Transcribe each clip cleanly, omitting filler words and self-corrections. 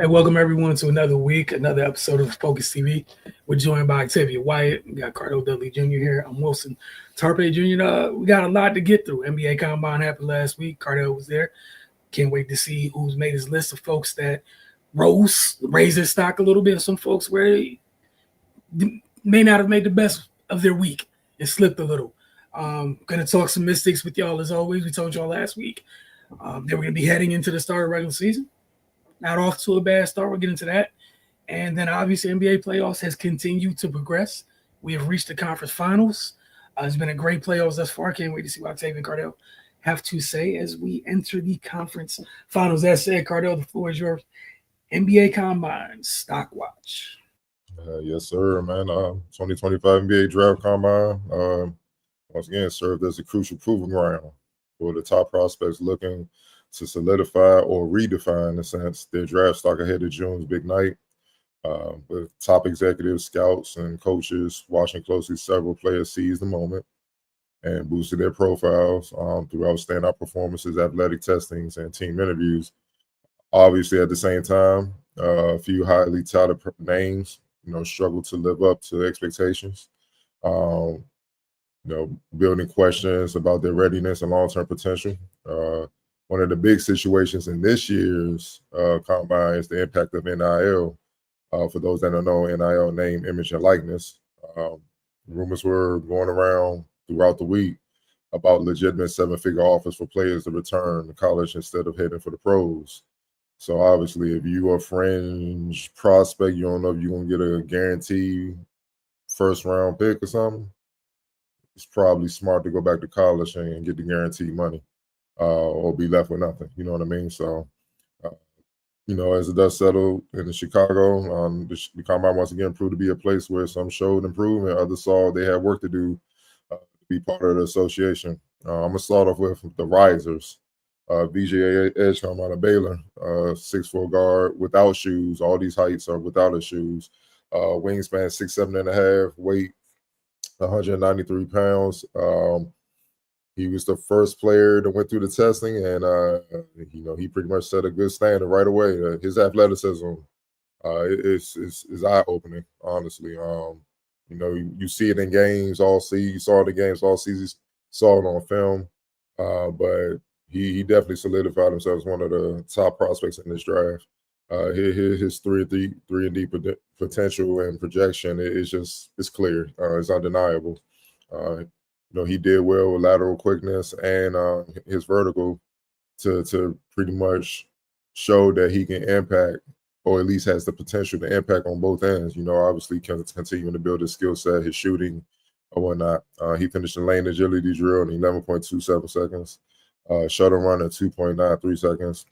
And welcome everyone to another week, another episode of Focus TV. We're joined by Octavia Wyatt. We got Cardell Dudley Jr. here. I'm Wilson Tarpe Jr. We got a lot to get through. NBA Combine happened last week. Cardell was there. Can't wait to see who's made his list of folks that raised their stock a little bit. Some folks where they may not have made the best of their week and slipped a little. Gonna talk some mystics with y'all as always. We told y'all last week that we're gonna be heading into the start of regular season. Not off to a bad start. We'll get into that. And then obviously NBA playoffs has continued to progress. We have reached the conference finals. It's been a great playoffs thus far. Can't wait to see what Octavia and Cardell have to say as we enter the conference finals. That said, Cardell, the floor is yours. NBA Combine Stock Watch. Yes, sir, man. 2025 NBA Draft Combine once again served as a crucial proving ground for the top prospects looking to solidify or redefine, in a sense, their draft stock ahead of June's big night. With top executives, scouts, and coaches watching closely, several players seized the moment and boosted their profiles through standout performances, athletic testings, and team interviews. Obviously, at the same time, a few highly touted names, struggled to live up to expectations. Building questions about their readiness and long-term potential. One of the big situations in this year's combine is the impact of NIL. For those that don't know, NIL, name, image, and likeness. Rumors were going around throughout the week about legitimate seven-figure offers for players to return to college instead of heading for the pros. So obviously, if you are a fringe prospect, you don't know if you're going to get a guaranteed first-round pick or something, it's probably smart to go back to college and get the guaranteed money. Or be left with nothing, you know what I mean? So, as the dust settled in Chicago, the combine once again proved to be a place where some showed improvement, others saw they had work to do to be part of the association. I'm going to start off with the risers. VJ Edgecombe out of Baylor, 6'4" guard without shoes. All these heights are without his shoes. Wingspan 6'7.5", weight 193 pounds. He was the first player that went through the testing, and he pretty much set a good standard right away. His athleticism is eye-opening, honestly. You see it in games all season. You saw it in games all season. Saw it on film, but he definitely solidified himself as one of the top prospects in this draft. His 3-and-D potential and projection it's clear. It's undeniable. He did well with lateral quickness and his vertical to pretty much show that he can impact, or at least has the potential to impact on both ends. Obviously continuing to build his skill set, his shooting or whatnot. He finished the lane agility drill in 11.27 seconds, shuttle run at 2.93 seconds,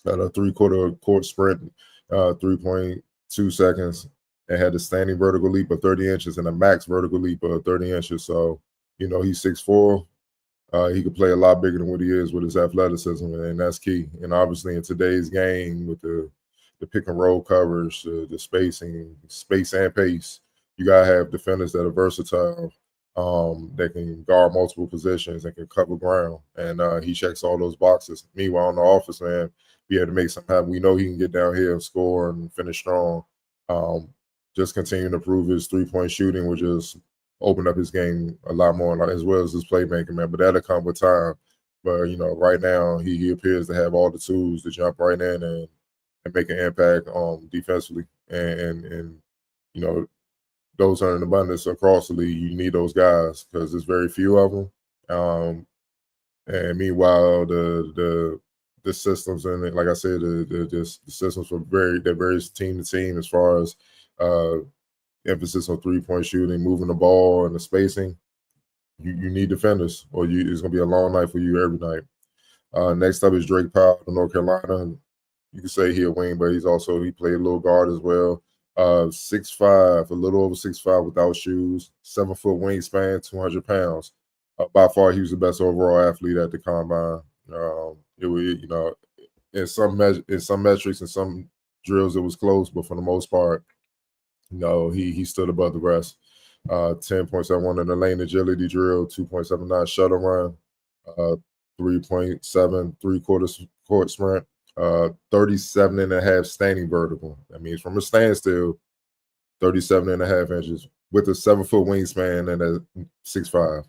at a three-quarter court sprint, 3.2 seconds, and had a standing vertical leap of 30 inches and a max vertical leap of 30 inches. So, he's 6'4". He could play a lot bigger than what he is with his athleticism, and that's key. And obviously, in today's game, with the pick and roll coverage, the spacing, space and pace, you gotta have defenders that are versatile, that can guard multiple positions and can cover ground. And he checks all those boxes. Meanwhile, on the office, man, be able to make something happen. We know he can get down here and score and finish strong. Just continuing to prove his three-point shooting, which is open up his game a lot more, as well as his playmaking, man. But that'll come with time. But right now he appears to have all the tools to jump right in and make an impact defensively. And those are in abundance across the league. You need those guys because there's very few of them. And meanwhile, the systems and like I said, the systems they're very team to team as far as emphasis on three-point shooting, moving the ball, and the spacing. You need defenders, or it's going to be a long night for you every night. Next up is Drake Powell of North Carolina. You can say he's a wing, but he played a little guard as well. 6'5", a little over 6'5" without shoes, 7-foot wingspan, 200 pounds. By far, he was the best overall athlete at the combine. In some metrics and some drills, it was close, but for the most part, he stood above the rest. 10.71 in the lane agility drill, 2.79 shuttle run, 3.7 three-quarter court sprint, 37.5 standing vertical. That means from a standstill, 37.5 inches with a 7-foot wingspan and a 6'5".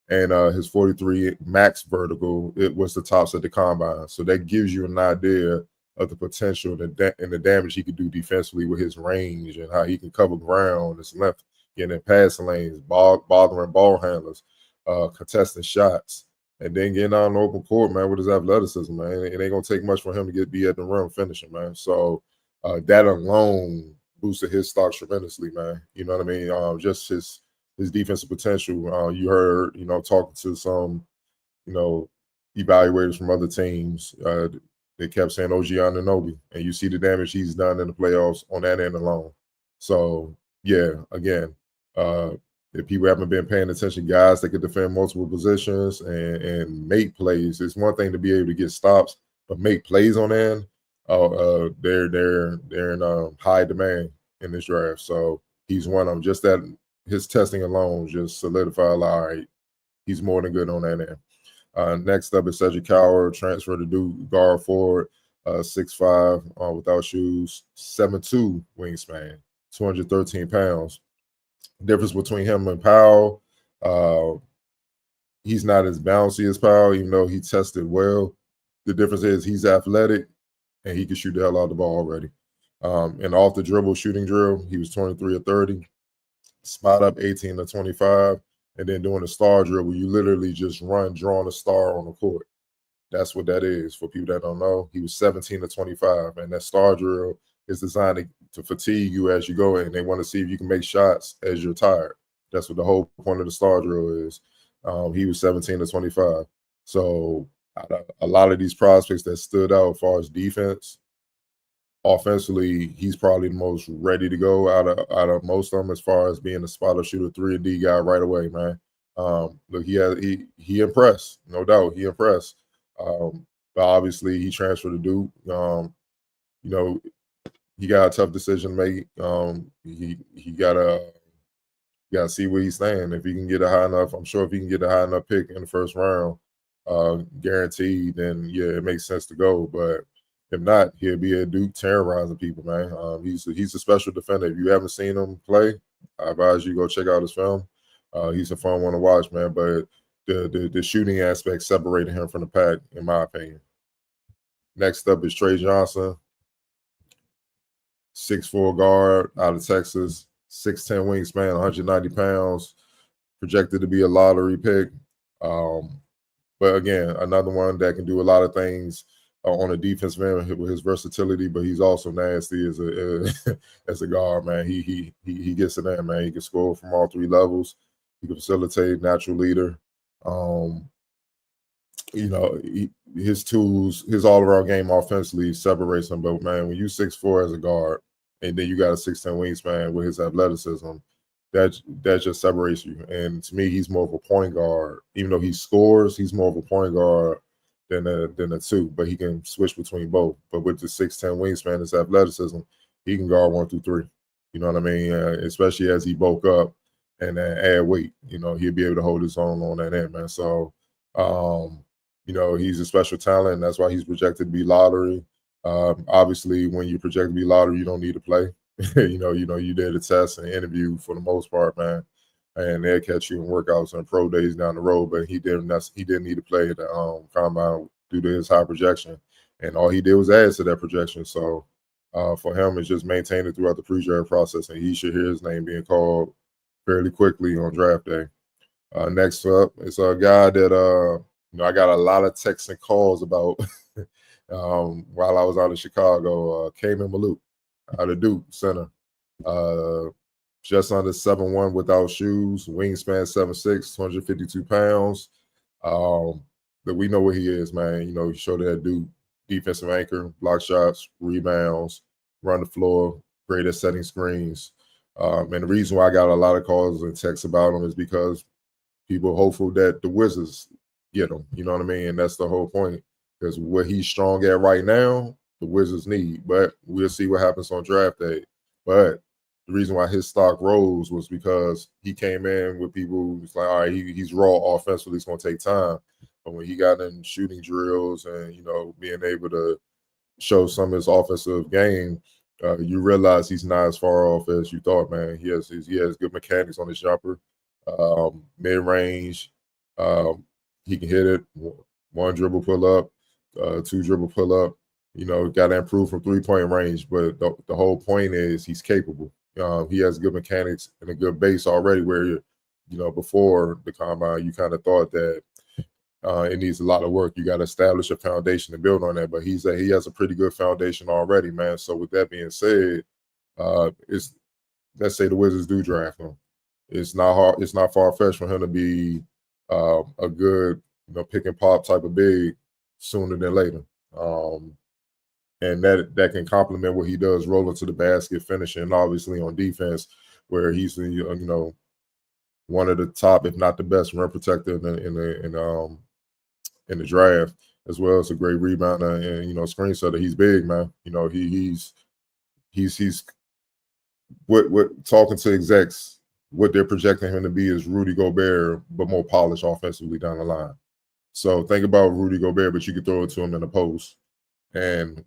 And his 43 max vertical, it was the tops at the combine. So that gives you an idea of the potential and the damage he could do defensively with his range and how he can cover ground, his length, getting in passing lanes, bothering ball handlers, contesting shots, and then getting out on the open court, man, with his athleticism, man. It ain't gonna take much for him to be at the rim finishing, man. So that alone boosted his stock tremendously, man. You know what I mean? Just his defensive potential. You heard, talking to some, evaluators from other teams. They kept saying OG Anunoby, and you see the damage he's done in the playoffs on that end alone. So, yeah, again, if people haven't been paying attention, guys that can defend multiple positions and make plays, it's one thing to be able to get stops, but make plays on end, they're in high demand in this draft. So he's one of them. Just that his testing alone just solidified, all right, he's more than good on that end. Next up is Cedric Coward, transfer to Duke, guard forward, 6'5", without shoes, 7'2" wingspan, 213 pounds. Difference between him and Powell, he's not as bouncy as Powell, even though he tested well. The difference is he's athletic and he can shoot the hell out of the ball already. And off the dribble shooting drill, he was 23 of 30, spot up 18 of 25. And then doing a star drill where you literally just drawing a star on the court. That's what that is. For people that don't know, he was 17 to 25. And that star drill is designed to fatigue you as you go in. They want to see if you can make shots as you're tired. That's what the whole point of the star drill is. He was 17 to 25. So a lot of these prospects that stood out as far as defense, offensively, he's probably the most ready to go out of most of them as far as being a spot up shooter, 3-and-D guy right away, man. Look, he impressed, no doubt. He impressed. But obviously, he transferred to Duke. He got a tough decision to make. He gotta see where he's staying. If he can get a high enough, I'm sure if he can get a high enough pick in the first round, guaranteed, then yeah, it makes sense to go. But if not, he'll be at Duke terrorizing people, man. He's a special defender. If you haven't seen him play, I advise you go check out his film. He's a fun one to watch, man. But the shooting aspect separated him from the pack, in my opinion. Next up is Trey Johnson, 6'4" guard out of Texas, 6'10" wingspan, 190 pounds, projected to be a lottery pick. But again, another one that can do a lot of things on a defensive end with his versatility, but he's also nasty as a guard, man. He gets it there, man. He can score from all three levels. He can facilitate, natural leader. His tools, his all-around game offensively separates him. But man, when you 6'4" as a guard, and then you got a 6'10" wingspan with his athleticism, that just separates you. And to me, he's more of a point guard. Even though he scores, he's more of a point guard than a two, but he can switch between both. But with the 6'10" wingspan, his athleticism, he can guard 1 through 3. You know what I mean? Especially as he bulk up and add weight, he'll be able to hold his own on that end, man. So, he's a special talent. And that's why he's projected to be lottery. Obviously, when you project to be lottery, you don't need to play. You did a test and interview for the most part, man. And they'll catch you in workouts and pro days down the road, but he didn't need to play at the combine due to his high projection. And all he did was add to that projection. So for him, it's just maintain it throughout the pre-draft process, and he should hear his name being called fairly quickly on draft day. Next up, it's a guy that I got a lot of texts and calls about while I was out in Chicago. Kaman Maluk out of Duke center. Just under 7'1" without shoes, wingspan 7'6", 252 pounds. But we know what he is, man. He showed that Duke defensive anchor, block shots, rebounds, run the floor, great at setting screens. And the reason why I got a lot of calls and texts about him is because people are hopeful that the Wizards get him. You know what I mean? And that's the whole point. Because what he's strong at right now, the Wizards need. But we'll see what happens on draft day. But the reason why his stock rose was because he came in with people who's like, all right, he's raw offensively, it's going to take time. But when he got in shooting drills and, being able to show some of his offensive game, you realize he's not as far off as you thought, man. He has good mechanics on his jumper, mid range. He can hit it, one dribble pull up, two dribble pull up. Got to improve from 3-point range. But the whole point is he's capable. He has good mechanics and a good base already. Where before the combine, you kind of thought that it needs a lot of work. You got to establish a foundation to build on that. But he has a pretty good foundation already, man. So with that being said, let's say the Wizards do draft him. It's not hard. It's not far-fetched for him to be a good, pick and pop type of big sooner than later. And that can complement what he does, rolling to the basket, finishing, obviously on defense, where he's one of the top, if not the best, rim protector in the draft, as well as a great rebounder and screen setter. He's big, man. He's what talking to execs, what they're projecting him to be is Rudy Gobert, but more polished offensively down the line. So think about Rudy Gobert, but you can throw it to him in the post and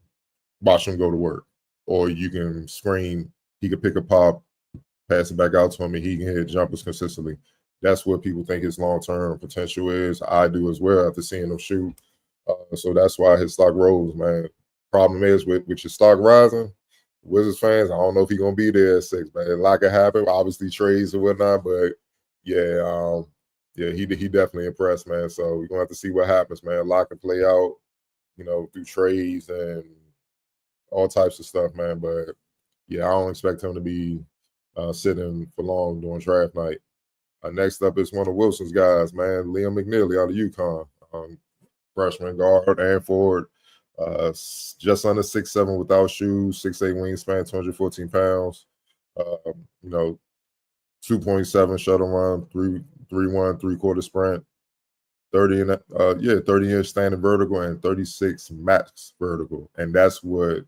watch him go to work. Or you can screen, he could pick a pop, pass it back out to him, and he can hit jumpers consistently. That's what people think his long-term potential is. I do as well after seeing him shoot. So that's why his stock rose, man. Problem is with your stock rising, Wizards fans, I don't know if he's going to be there at 6, man. A lot can happen, obviously trades and whatnot, but he definitely impressed, man. So we're going to have to see what happens, man. A lot can play out, through trades and all types of stuff, man. But, I don't expect him to be sitting for long during draft night. Next up is one of Wilson's guys, man, Liam McNeely out of UConn. Freshman guard and forward, just under 6'7" without shoes, 6'8" wingspan, 214 pounds. 2.7 shuttle run, 3.1 3/4 sprint, 30-inch standing vertical and 36 max vertical, and that's what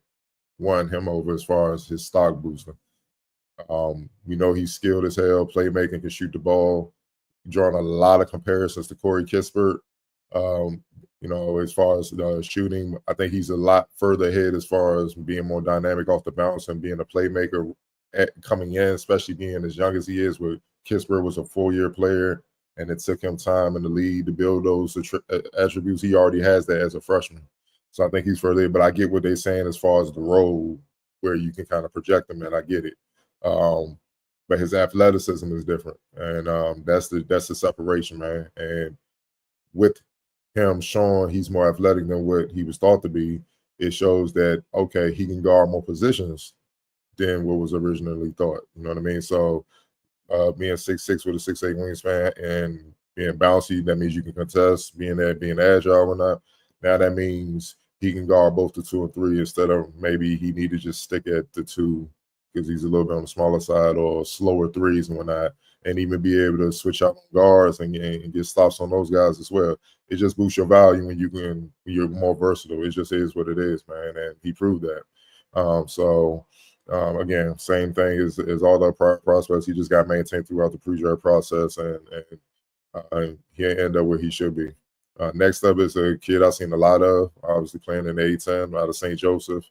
won him over as far as his stock boosting. We know he's skilled as hell, playmaking, can shoot the ball. Drawing a lot of comparisons to Corey Kispert. As far as shooting, I think he's a lot further ahead as far as being more dynamic off the bounce and being a playmaker coming in, especially being as young as he is. Where Kispert was a 4-year player, and it took him time in the league to build those attributes. He already has that as a freshman. So I think he's further ahead, but I get what they're saying as far as the role where you can kind of project him, and I get it. But his athleticism is different, and that's the separation, man. And with him showing he's more athletic than what he was thought to be, it shows that, okay, he can guard more positions than what was originally thought. You know what I mean? So being 6'6" with a 6'8" wingspan and being bouncy, that means you can contest, being agile or not. Now that means he can guard both the 2 and 3 instead of maybe he need to just stick at the 2 because he's a little bit on the smaller side, or slower threes and whatnot, and even be able to switch out guards and get stops on those guys as well. It just boosts your value when you're more versatile. It just is what it is, man, and he proved that. Again, same thing as all the prospects. He just got maintained throughout the pre-draft process, and he ended up where he should be. Next up is a kid I've seen a lot of, obviously playing in the A-10 out of St. Joseph.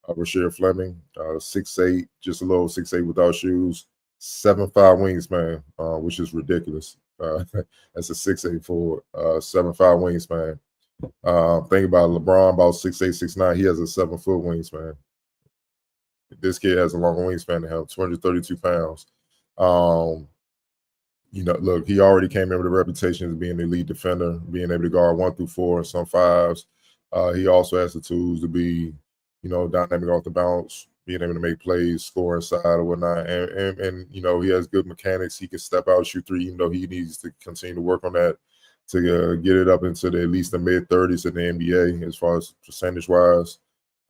Rasheed Fleming, 6'8", just a little 6'8" without shoes, 7'5" wingspan, which is ridiculous. That's a 6'8" forward, 7'5" wingspan. Think about LeBron, about 6'8", 6'9". He has a 7-foot wingspan. This kid has a longer wingspan than him, 232 pounds. Look, he already came in with a reputation as being an elite defender, being able to guard 1 through 4 and some 5s. He also has the tools to be dynamic off the bounce, being able to make plays, score inside or whatnot. And he has good mechanics. He can step out, shoot 3, even though he needs to continue to work on that to get it up into at least the mid-30s in the NBA as far as percentage-wise.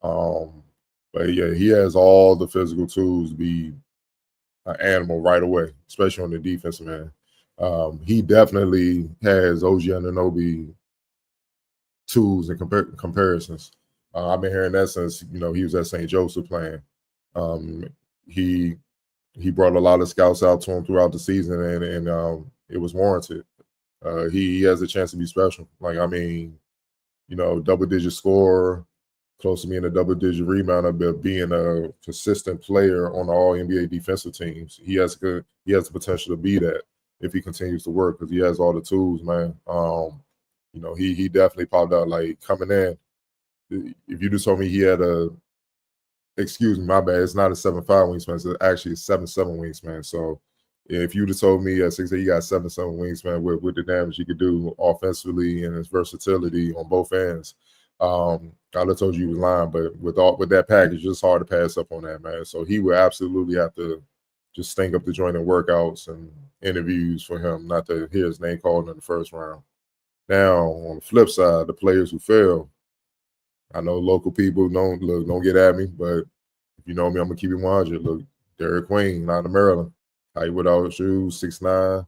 But, yeah, he has all the physical tools to be an animal right away, especially on the defensive end. He definitely has OG Anunoby tools and comparisons. I've been hearing that since he was at St. Joseph playing. He brought a lot of scouts out to him throughout the season, and it was warranted. He has a chance to be special. Double-digit scorer, close to being a double-digit rebounder, but being a consistent player on all NBA defensive teams. He has the potential to be that if he continues to work, because he has all the tools, man. He definitely popped out like coming in. If you just told me he had excuse me, my bad, it's not a 7'5" wingspan, it's actually a 7'7" wingspan. So if you just told me at 6'8" he got 7'7" wingspan with the damage he could do offensively and his versatility on both ends, I'd have told you he was lying. But with that package, it's hard to pass up on that, man. So he would absolutely have to just stink up the joint in workouts and interviews for him not to hear his name called in the first round. Now, on the flip side, the players who fail, I know local people don't get at me, but if you know me, I'm gonna keep it 100. Look, Derek Queen, out of Maryland, height without shoes, 6'9",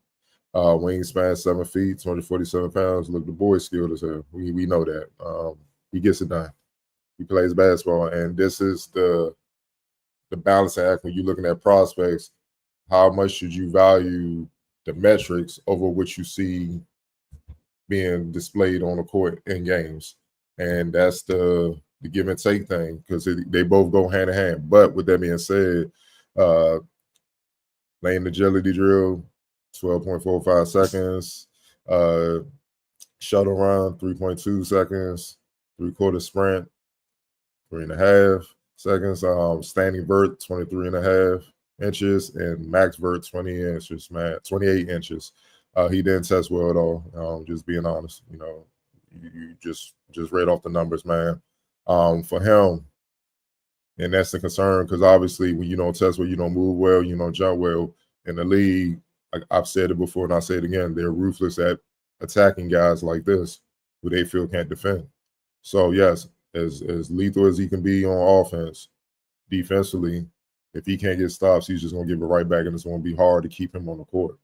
wingspan 7 feet, 247 pounds. Look, the boy's skilled as hell. We know that. He gets it done. He plays basketball, and this is the balancing act when you're looking at prospects. How much should you value the metrics over what you see being displayed on the court in games? And that's the give and take thing, because they both go hand in hand. But with that being said, lane agility drill, 12.45 seconds. Shuttle run, 3.2 seconds. 3/4 sprint, 3.5 seconds. Standing vert, 23.5 inches, and max vert, 20 inches, man, 28 inches. He didn't test well at all. Just being honest, you just read off the numbers, man. For him, and that's the concern, because obviously when you don't test well, you don't move well, you don't jump well in the league. I've said it before and I'll say it again, they're ruthless at attacking guys like this who they feel can't defend. So yes, as lethal as he can be on offense, defensively, if he can't get stops, he's just gonna give it right back, and it's gonna be hard to keep him on the court.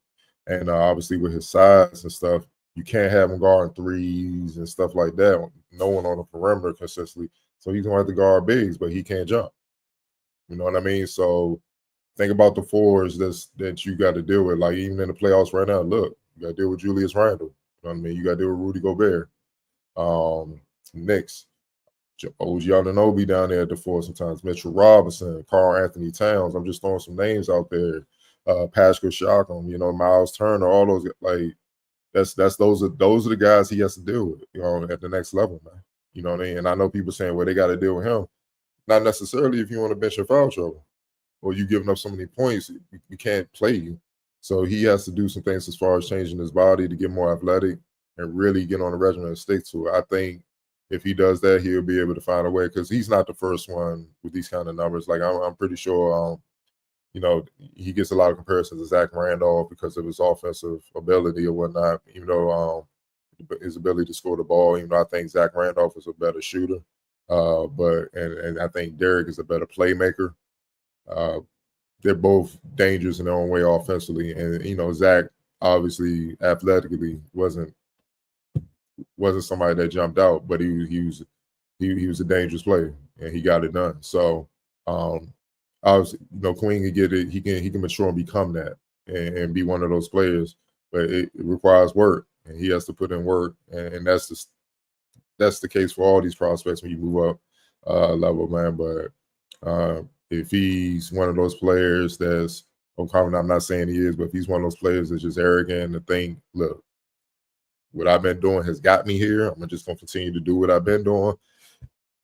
And obviously with his size and stuff, you can't have him guarding threes and stuff like that. No one on the perimeter consistently. So he's gonna have to guard bigs, but he can't jump. You know what I mean? So think about the fours that you got to deal with. Like even in the playoffs right now, look, you got to deal with Julius Randle. You know what I mean? You got to deal with Rudy Gobert. Knicks, OG Anunoby down there at the four sometimes. Mitchell Robinson, Karl Anthony Towns. I'm just throwing some names out there. Pascal Siakam, Miles Turner, all those, like those are the guys he has to deal with, at the next level, man. You know what I mean? And I know people saying, well, they got to deal with him. Not necessarily if you want to bench in foul trouble or you giving up so many points, we can't play you. So he has to do some things as far as changing his body to get more athletic and really get on the regimen and stick to it. I think if he does that, he'll be able to find a way, because he's not the first one with these kind of numbers. Like I'm pretty sure, he gets a lot of comparisons to Zach Randolph because of his offensive ability or whatnot, even though his ability to score the ball, even though I think Zach Randolph is a better shooter. But I think Derek is a better playmaker. They're both dangerous in their own way offensively. And, Zach obviously athletically wasn't somebody that jumped out, but he was a dangerous player and he got it done. So obviously, Queen can get it, he can mature and become that and be one of those players, but it requires work and he has to put in work. And that's the case for all these prospects when you move up level, man. But if he's one of those players that's, I'm not saying he is, but if he's one of those players that's just arrogant and think, look, what I've been doing has got me here, I'm just going to continue to do what I've been doing,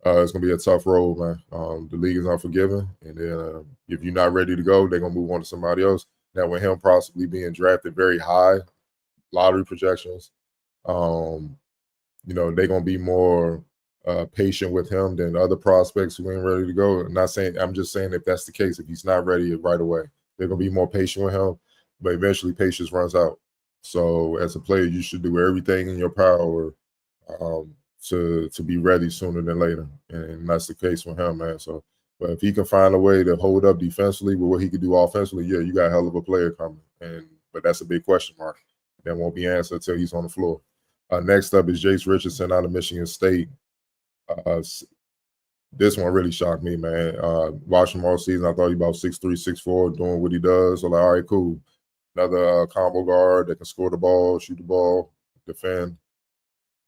it's going to be a tough road, man. The league is unforgiving. And then if you're not ready to go, they're going to move on to somebody else. Now, with him possibly being drafted very high, lottery projections, they're going to be more patient with him than other prospects who ain't ready to go. I'm just saying if that's the case, if he's not ready right away, they're going to be more patient with him, but eventually patience runs out. So as a player, you should do everything in your power to be ready sooner than later. And that's the case with him, man. So, but if he can find a way to hold up defensively with what he could do offensively, yeah, you got a hell of a player coming. But that's a big question mark. That won't be answered until he's on the floor. Next up is Jace Richardson out of Michigan State. This one really shocked me, man. Watching him all season, I thought he about 6'3", 6'4", doing what he does. So like, all right, cool. Another combo guard that can score the ball, shoot the ball, defend.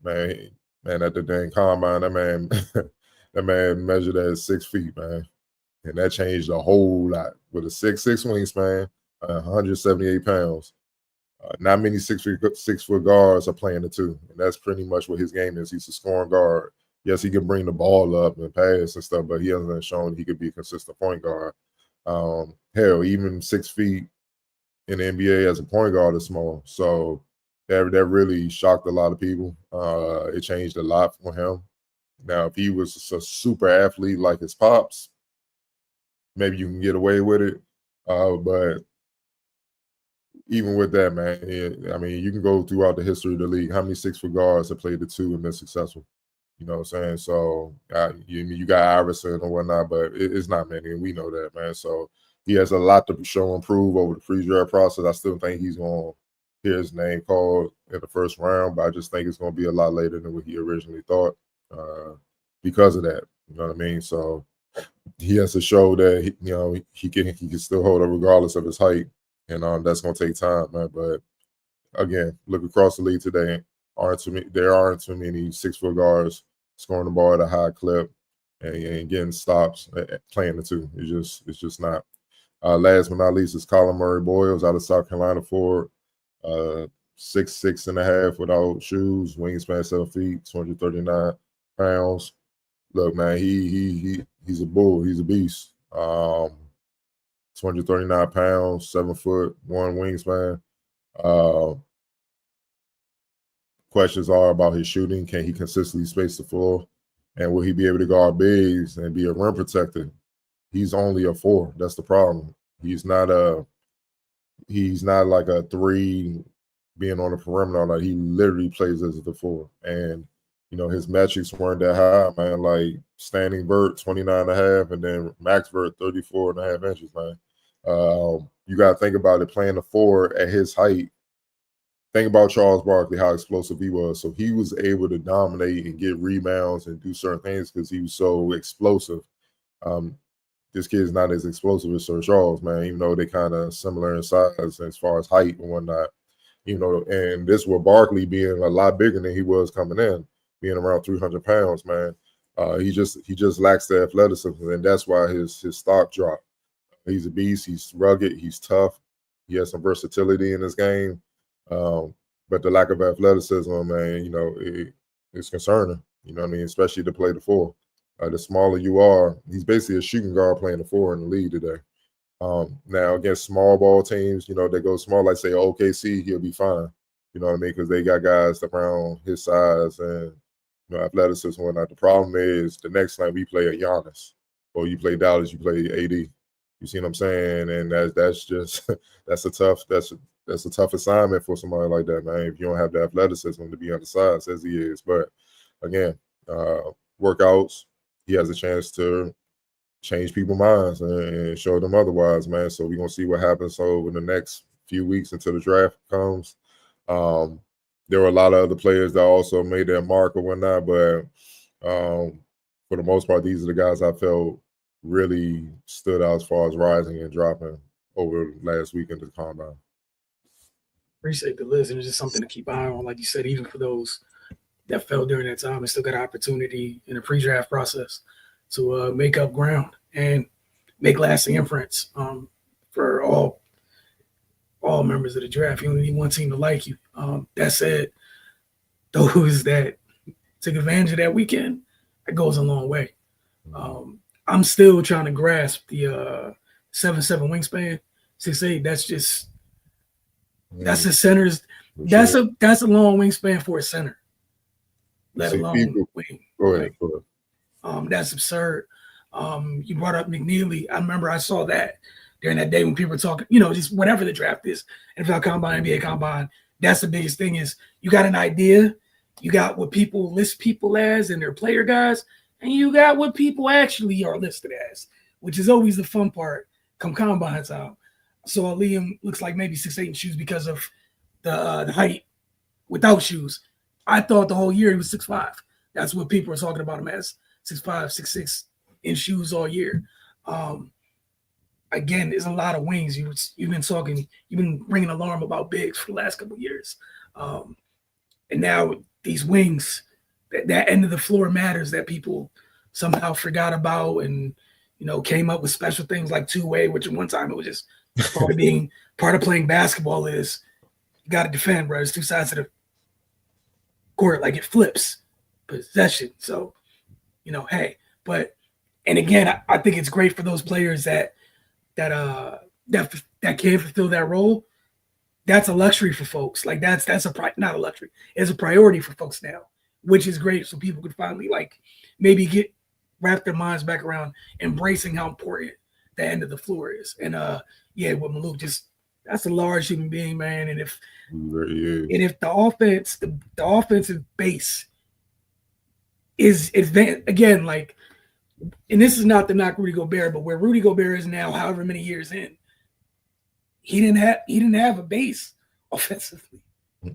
Man, at the dang combine, that that man measured at 6 feet, man. And that changed a whole lot. With a 6'6" wingspan, 178 pounds. Not many 6 foot guards are playing the two. And that's pretty much what his game is. He's a scoring guard. Yes, he can bring the ball up and pass and stuff, but he hasn't shown he could be a consistent point guard. Hell, even 6 feet in the NBA as a point guard is small. So that really shocked a lot of people. It changed a lot for him. Now, if he was a super athlete like his pops, maybe you can get away with it. But even with that, man, I mean, you can go throughout the history of the league. How many 6 foot guards have played the two and been successful? You know what I'm saying? So you got Iverson or whatnot, but it's not many, and we know that, man. So he has a lot to show and prove over the pre-draft process. I still think he's going to hear his name called in the first round, but I just think it's going to be a lot later than what he originally thought because of that. You know what I mean? So he has to show that he can still hold it regardless of his height, and that's going to take time, man. But again, look across the league today. There aren't too many 6 foot guards scoring the ball at a high clip and getting stops playing the two. It's just not. Last but not least is Colin Murray Boyles out of South Carolina forward, 6'6.5" without shoes, wingspan 7 feet, 239 pounds. Look, man, he's a bull. He's a beast. 239 pounds, 7 foot, 1 wingspan. Questions are about his shooting. Can he consistently space the floor? And will he be able to guard bigs and be a rim protector? He's only a 4. That's the problem. He's not like a 3 being on the perimeter. Like, he literally plays as the 4. And, his metrics weren't that high, man. Like, standing vert, 29.5, and then max vert, 34.5 inches, man. You got to think about it, playing the 4 at his height. Think about Charles Barkley, how explosive he was. So he was able to dominate and get rebounds and do certain things because he was so explosive. This kid's not as explosive as Sir Charles, man, even though they kind of similar in size as far as height and whatnot. And this with Barkley being a lot bigger than he was coming in, being around 300 pounds, man. He just lacks the athleticism, and that's why his stock dropped. He's a beast. He's rugged. He's tough. He has some versatility in his game. But the lack of athleticism, man, it's concerning. You know what I mean? Especially to play the 4. The smaller you are, he's basically a shooting guard playing the 4 in the league today. Now against small ball teams, they go small, like say OKC, he'll be fine. You know what I mean? Because they got guys around his size and athleticism and whatnot. The problem is the next time we play a Giannis, or you play Dallas, you play AD. You see what I'm saying? And that's just that's a tough assignment for somebody like that, man. If you don't have the athleticism to be undersized as he is. But again, workouts, he has a chance to change people's minds and show them otherwise, man. So we're gonna see what happens over the next few weeks until the draft comes. There were a lot of other players that also made their mark or whatnot, but for the most part, these are the guys I felt really stood out as far as rising and dropping over last week in the combine. Appreciate the list, and it's just something to keep an eye on. Like you said, even for those that fell during that time and still got an opportunity in the pre-draft process to make up ground and make lasting imprints for all members of the draft. You only need one team to like you. That said, those that took advantage of that weekend, that goes a long way. I'm still trying to grasp the 7'7" wingspan, 6'8". That's a center's. That's a long wingspan for a center. Let alone wing. Go ahead. That's absurd. You brought up McNeely. I remember I saw that during that day when people were talking, just whatever the draft is, NFL Combine, NBA Combine. That's the biggest thing is you got an idea, you got what people list people as and their player guys, and you got what people actually are listed as, which is always the fun part come Combine time. So Liam looks like maybe 6'8" in shoes because of the height without shoes. I thought the whole year he was 6'5". That's what people are talking about him as, 6'5", 6'6" in shoes all year. Again, there's a lot of wings. You've been ringing alarm about bigs for the last couple of years. And now these wings, that end of the floor matters that people somehow forgot about and, came up with special things like two-way, which at one time it was just part of playing basketball is you got to defend, bro. There's two sides of the court, like it flips possession. So, hey, and again, I think it's great for those players that can fulfill that role. That's a luxury for folks. Like that's not a luxury. It's a priority for folks now, which is great. So people can finally maybe wrap their minds back around embracing how important the end of the floor is. And with Maluk, that's a large human being, man. And if the offense, the offensive base is advanced again, and this is not to knock Rudy Gobert, but where Rudy Gobert is now, however many years in, he didn't have a base offensively.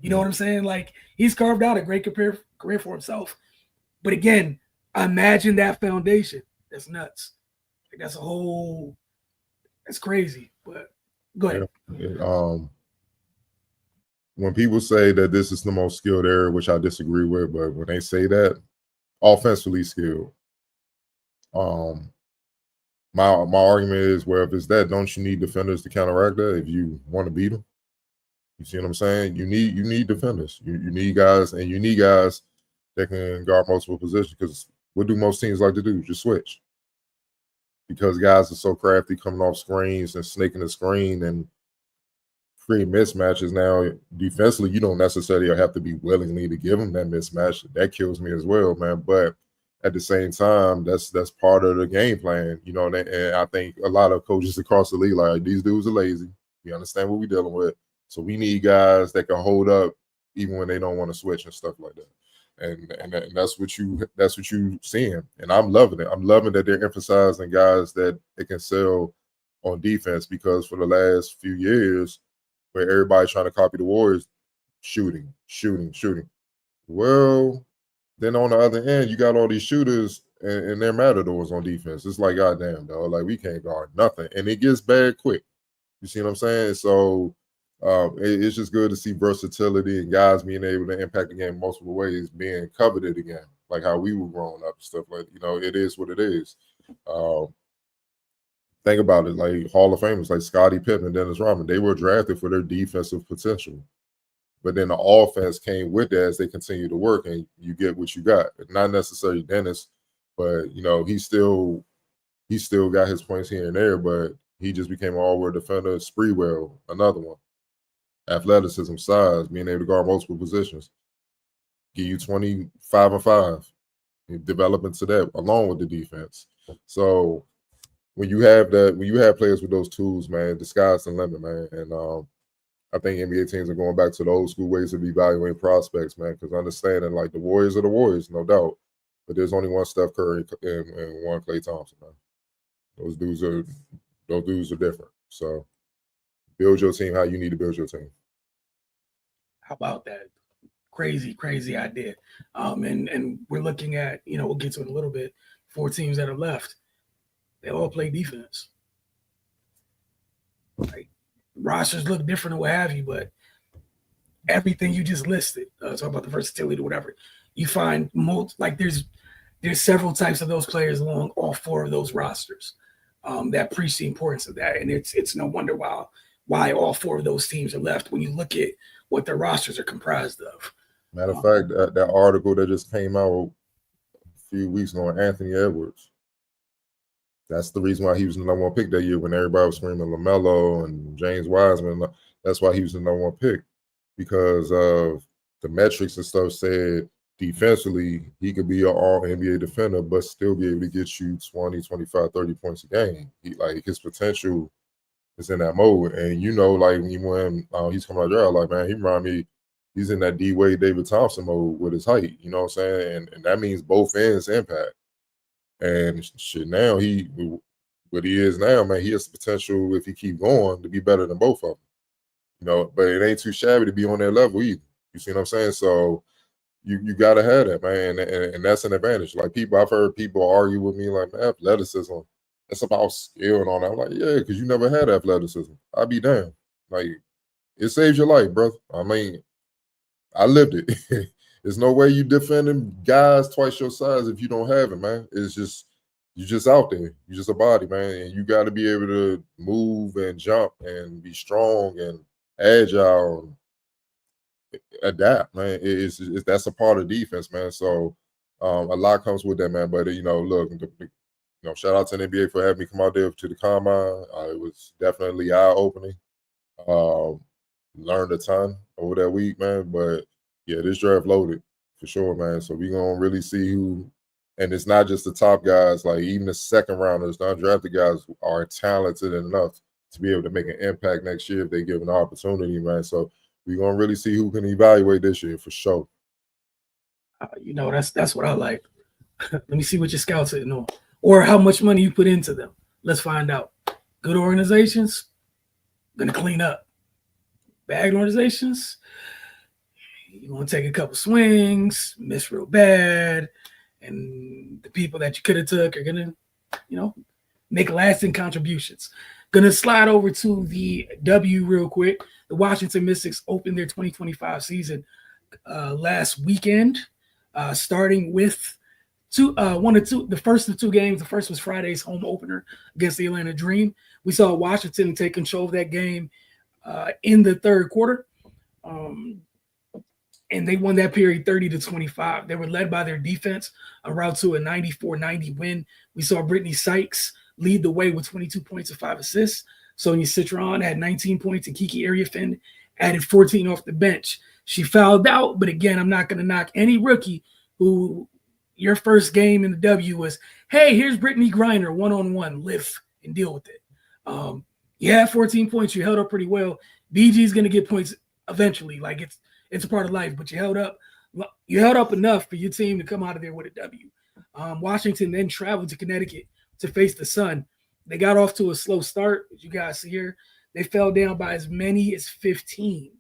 You know what I'm saying? He's carved out a great career for himself. But again, imagine that foundation. That's nuts. That's crazy. But go ahead. When people say that this is the most skilled area, which I disagree with, but when they say that, offensively skilled. My argument is, well, if it's that, don't you need defenders to counteract that if you want to beat them? You see what I'm saying? You need defenders. You need guys, and you need guys that can guard multiple positions. Because what do most teams like to do? Just switch. Because guys are so crafty coming off screens and snaking the screen and creating mismatches. Now, defensively, you don't necessarily have to be willingly to give them that mismatch. That kills me as well, man. But at the same time, that's part of the game plan, and I think a lot of coaches across the league, these dudes are lazy. We understand what we're dealing with. So we need guys that can hold up even when they don't want to switch and stuff like that. And that's what you seeing. And I'm loving it. I'm loving that they're emphasizing guys that they can sell on defense, because for the last few years, where everybody's trying to copy the Warriors, shooting. Well, then on the other end, you got all these shooters and they're matadors on defense. It's like, goddamn, dog, we can't guard nothing. And it gets bad quick. You see what I'm saying? So it's just good to see versatility and guys being able to impact the game in multiple ways, being coveted again, like how we were growing up and stuff it is what it is. Think about it, Hall of Famers like Scottie Pippen, Dennis Rodman, they were drafted for their defensive potential. But then the offense came with that as they continue to work, and you get what you got. Not necessarily Dennis, but he still got his points here and there, but he just became an all-world defender. Sprewell, another one. Athleticism, size, being able to guard multiple positions. Give you 25 and 5. Develop into that along with the defense. So when you have players with those tools, man, the sky's the limit, man. And I think NBA teams are going back to the old school ways of evaluating prospects, man, because understanding the Warriors are the Warriors, no doubt. But there's only one Steph Curry and one Klay Thompson, man. Those dudes are different. So build your team how you need to build your team. How about that? Crazy, crazy idea. And we're looking at, we'll get to it in a little bit, 4 teams that are left. They all play defense. Rosters look different or what have you, but everything you just listed, talk about the versatility or whatever, you find there's several types of those players along all 4 of those rosters that preach the importance of that. And it's no wonder why all 4 of those teams are left when you look at what their rosters are comprised of. Matter of fact, that article that just came out a few weeks ago on Anthony Edwards, that's the reason why he was the number 1 pick that year when everybody was screaming LaMelo and James Wiseman. That's why he was the number 1 pick, because of the metrics and stuff said defensively he could be an all-NBA defender but still be able to get you 20, 25, 30 points a game. His potential is in that mode. And when he's coming out draft, man, he remind me, he's in that D-Wade, David Thompson mode with his height, you know what I'm saying? And that means both ends impact. And shit, now what he is now, man, he has the potential, if he keep going, to be better than both of them. But it ain't too shabby to be on that level either. You see what I'm saying? So you gotta have that, man, and that's an advantage. I've heard people argue with me, man, athleticism, it's about skill and all that. I'm like, yeah, because you never had athleticism. I'd be damned. It saves your life, bro. I mean, I lived it. there's no way you defending guys twice your size if you don't have it, man. It's just you're just out there. You're just a body, man, and you got to be able to move and jump and be strong and agile and adapt, man. It's that's a part of defense, man. So a lot comes with that, man. But look, shout out to the NBA for having me come out there to the combine. It was definitely eye opening. Learned a ton over that week, man. But yeah, this draft loaded for sure, man. So we're gonna really see who. And it's not just the top guys, like even the second rounders, the undrafted guys are talented enough to be able to make an impact next year if they give an opportunity, man. So we're gonna really see who can evaluate this year for sure. That's what I like. Let me see what your scouts know, or how much money you put into them. Let's find out. Good organizations, gonna clean up. Bad organizations, you want to take a couple swings, miss real bad. And the people that you could have took are going to, make lasting contributions. Going to slide over to the W real quick. The Washington Mystics opened their 2025 season last weekend, starting with the first of two games. The first was Friday's home opener against the Atlanta Dream. We saw Washington take control of that game in the third quarter. And they won that period 30-25. They were led by their defense, a route to a 94-90 win. We saw Brittany Sykes lead the way with 22 points and 5 assists. Sonia Citron had 19 points, and Kiki Ariafin added 14 off the bench. She fouled out, but again, I'm not going to knock any rookie who your first game in the W was, hey, here's Brittany Griner, one-on-one, live and deal with it. You had 14 points. You held up pretty well. BG's going to get points eventually. Like it's a part of life, but you held up enough for your team to come out of there with a W. Washington then traveled to Connecticut to face the Sun. They got off to a slow start, as you guys see here. They fell down by as many as 15,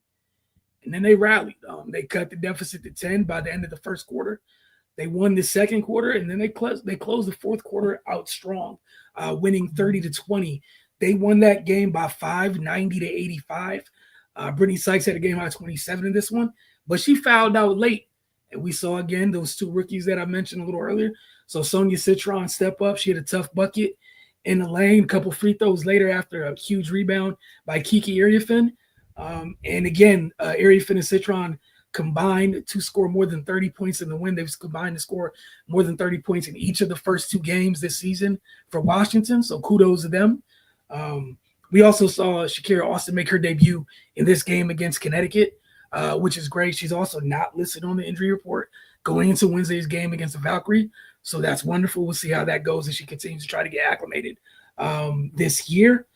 and then they rallied. They cut the deficit to 10 by the end of the first quarter. They won the second quarter, and then they closed the fourth quarter out strong, winning 30-20. They won that game by 5, 90-85. Brittany Sykes had a game high 27 in this one, but she fouled out late. And we saw, again, those two rookies that I mentioned a little earlier. So Sonia Citron step up. She had a tough bucket in the lane, a couple free throws later after a huge rebound by Kiki Ariafin. And again, Ariafin and Citron combined to score more than 30 points in the win. They've combined to score more than 30 points in each of the first two games this season for Washington. So kudos to them. We also saw Shakira Austin make her debut in this game against Connecticut, which is great. She's also not listed on the injury report going into Wednesday's game against the Valkyrie. So that's wonderful. We'll see how that goes as she continues to try to get acclimated this year.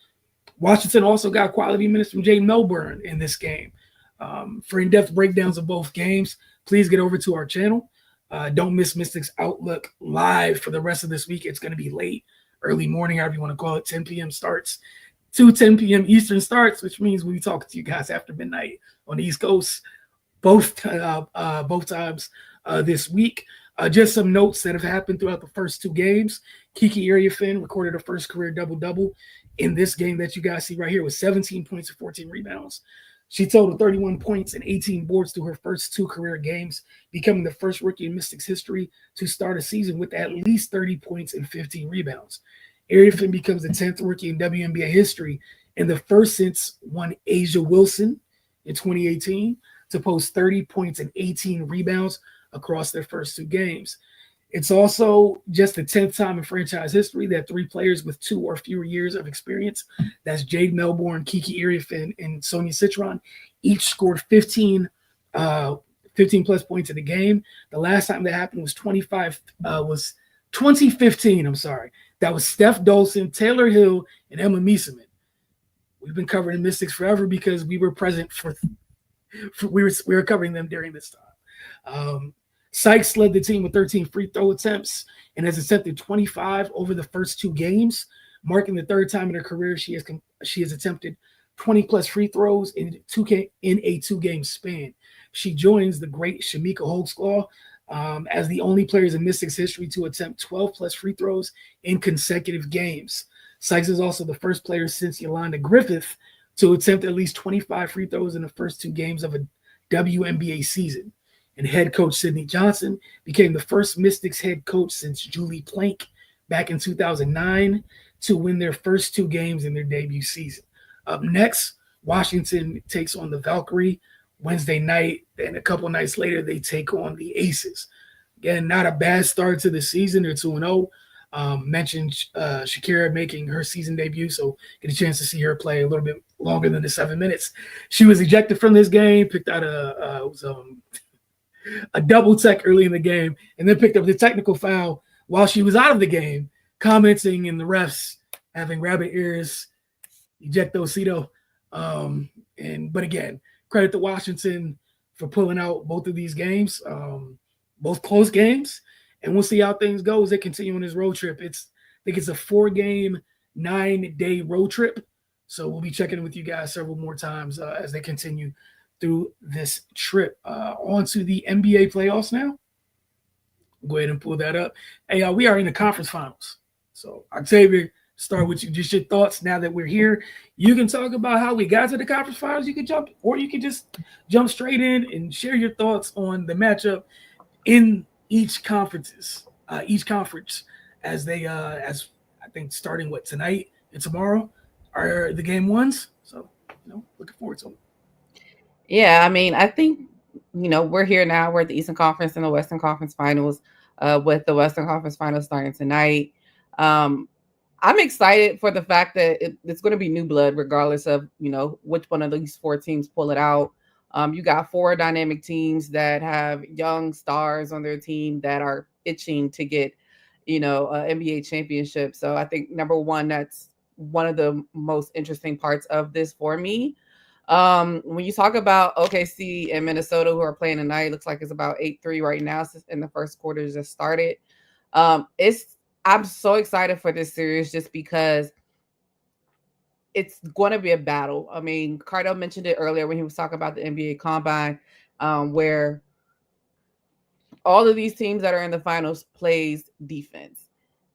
Washington also got quality minutes from Jade Melbourne in this game. For in-depth breakdowns of both games, please get over to our channel. Don't miss Mystics Outlook live for the rest of this week. It's going to be late, early morning, however you want to call it. 10 p.m. starts. 10 p.m. Eastern starts, which means we'll be talking to you guys after midnight on the East Coast, both times this week. Just some notes that have happened throughout the first two games. Kiki Ariafin recorded her first career double-double in this game that you guys see right here with 17 points and 14 rebounds. She totaled 31 points and 18 boards through her first two career games, becoming the first rookie in Mystics history to start a season with at least 30 points and 15 rebounds. Ariafin becomes the 10th rookie in WNBA history and the first since one Asia Wilson in 2018 to post 30 points and 18 rebounds across their first two games. It's also just the 10th time in franchise history that three players with 2 or fewer years of experience, that's Jade Melbourne, Kiki Ariafin, and Sonia Citron, each scored 15 plus points in the game. The last time that happened was 2015. I'm sorry. That was Steph Dolson, Taylor Hill, and Emma Mieseman. We've been covering Mystics forever because we were present we were covering them during this time. Sykes led the team with 13 free throw attempts and has attempted 25 over the first two games, marking the third time in her career she has attempted 20 plus free throws in a 2-game span. She joins the great Shamika Holtzclaw as the only players in Mystics history to attempt 12 plus free throws in consecutive games. Sykes is also the first player since Yolanda Griffith to attempt at least 25 free throws in the first two games of a WNBA season. and head coach Sidney Johnson became the first Mystics head coach since Julie Plank back in 2009 to win their first 2 games in their debut season. Up next, Washington takes on the Valkyrie Wednesday night, and a couple nights later, they take on the Aces. Again, not a bad start to the season. They're 2-0. Mentioned Shakira making her season debut, so get a chance to see her play a little bit longer than the 7 minutes. She was ejected from this game, picked out a double tech early in the game, and then picked up the technical foul while she was out of the game, commenting in the refs having rabbit ears, ejectocito. But again, credit to Washington for pulling out both of these games, both close games, and we'll see how things go as they continue on this road trip. I think it's a 4-game, 9-day road trip, so we'll be checking in with you guys several more times as they continue through this trip. On to the NBA playoffs now. Go ahead and pull that up. Hey, we are in the conference finals. So, Octavia, start with you. Just your thoughts now that we're here. You can talk about how we got to the conference finals. You can jump, or you can just jump straight in and share your thoughts on the matchup in each conference, as they, as I think starting tonight and tomorrow are the game ones. So, looking forward to them. Yeah, I mean, I think, we're here now. We're at the Eastern Conference and the Western Conference Finals, with the Western Conference Finals starting tonight. I'm excited for the fact that it's going to be new blood, regardless of, which one of these 4 teams pull it out. You got 4 dynamic teams that have young stars on their team that are itching to get, an NBA championship. So I think, number one, that's one of the most interesting parts of this for me. When you talk about OKC and Minnesota, who are playing tonight, it looks like it's about 8-3 right now, in the first quarter just started. I'm so excited for this series just because it's going to be a battle. I mean, Cardell mentioned it earlier when he was talking about the NBA Combine, where all of these teams that are in the finals plays defense,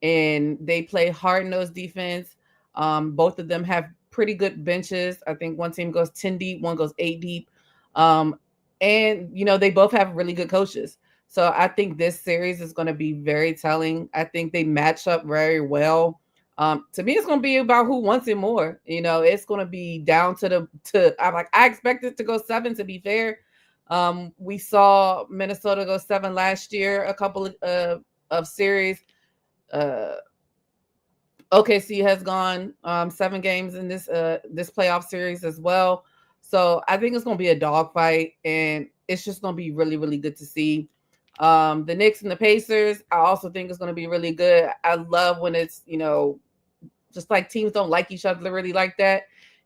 and they play hard-nosed defense. Both of them have pretty good benches. I think one team goes 10 deep, one goes 8 deep. And, they both have really good coaches. So I think this series is going to be very telling. I think they match up very well. To me, it's going to be about who wants it more. It's going to be down to I expect it to go 7, to be fair. We saw Minnesota go 7 last year, a couple of series. OKC has gone 7 games in this playoff series as well. So I think it's going to be a dogfight, and it's just going to be really, really good to see. The Knicks and the Pacers, I also think it's going to be really good. I love when it's, just like teams don't like each other really like that.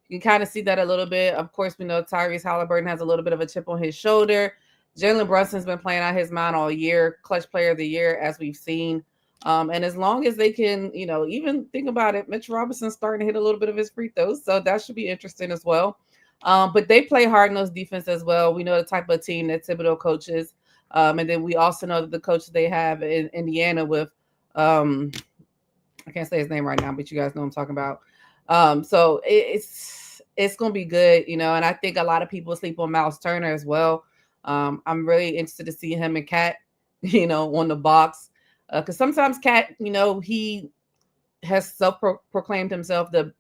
You can kind of see that a little bit. Of course, we know Tyrese Halliburton has a little bit of a chip on his shoulder. Jalen Brunson's been playing out his mind all year, clutch player of the year, as we've seen. And as long as they can, even think about it, Mitch Robinson's starting to hit a little bit of his free throws, so that should be interesting as well. But they play hard-nosed defense as well. We know the type of team that Thibodeau coaches. And then we also know that the coach they have in Indiana with, I can't say his name right now, but you guys know what I'm talking about. So it's going to be good, and I think a lot of people sleep on Miles Turner as well. I'm really interested to see him and Cat, on the box. Because sometimes Cat, he has self-proclaimed himself the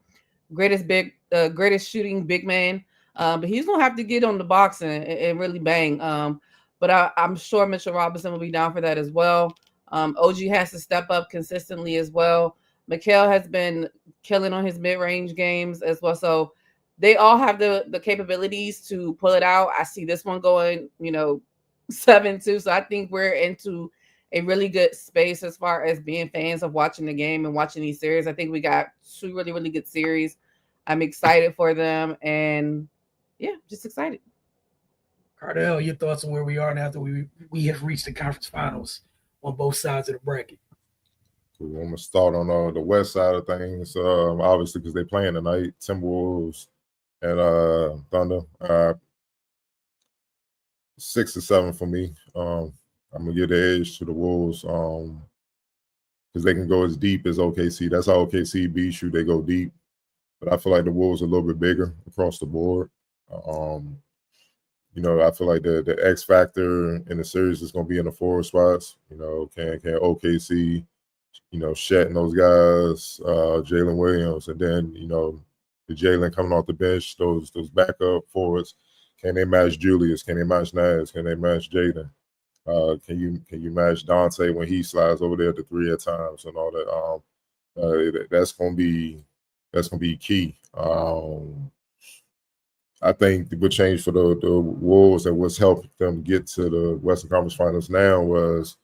greatest shooting big man. But he's going to have to get on the box and really bang. But I'm sure Mitchell Robinson will be down for that as well. OG has to step up consistently as well. Mikal has been killing on his mid-range games as well. So they all have the capabilities to pull it out. I see this one going, 7-2. So I think we're into a really good space as far as being fans of watching the game and watching these series. I think we got 2 really, really good series. I'm excited for them, and just excited. Cardell, your thoughts on where we are now that we have reached the conference finals on both sides of the bracket? I'm going to start on the west side of things, obviously, because they're playing tonight, Timberwolves and Thunder. 6-7 for me. I'm going to give the edge to the Wolves because they can go as deep as OKC. That's how OKC beats you. They go deep. But I feel like the Wolves are a little bit bigger across the board. I feel like the X factor in the series is going to be in the forward spots. Can OKC, Shet and those guys, Jalen Williams, and then the Jalen coming off the bench, those backup forwards. Can they match Julius? Can they match Naz? Can they match Jaden? Can you match Dante when he slides over there to 3 at times and all that? That's gonna be key. I think what changed for the Wolves and what's helped them get to the Western Conference Finals now was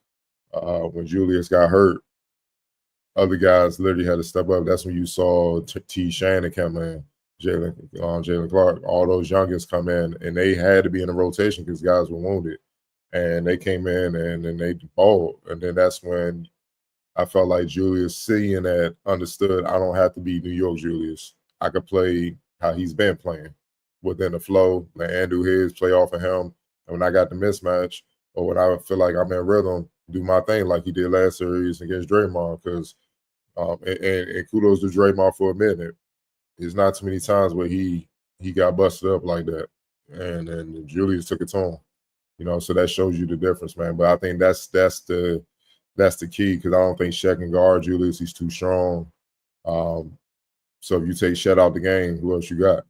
when Julius got hurt, other guys literally had to step up. That's when you saw T. Shannon come in, Jalen Clark, all those youngins come in, and they had to be in the rotation because guys were wounded. And they came in and then they balled. And then that's when I felt like Julius, seeing that, understood I don't have to be New York Julius. I could play how he's been playing within the flow, let Andrew Higgs play off of him. And when I got the mismatch, or when I feel like I'm in rhythm, do my thing like he did last series against Draymond. Because and kudos to Draymond for a minute. There's not too many times where he got busted up like that. And Julius took it to him. So that shows you the difference, man. But I think that's the key, because I don't think Shaq can guard Julius. He's too strong. So if you take Shaq out the game, who else you got?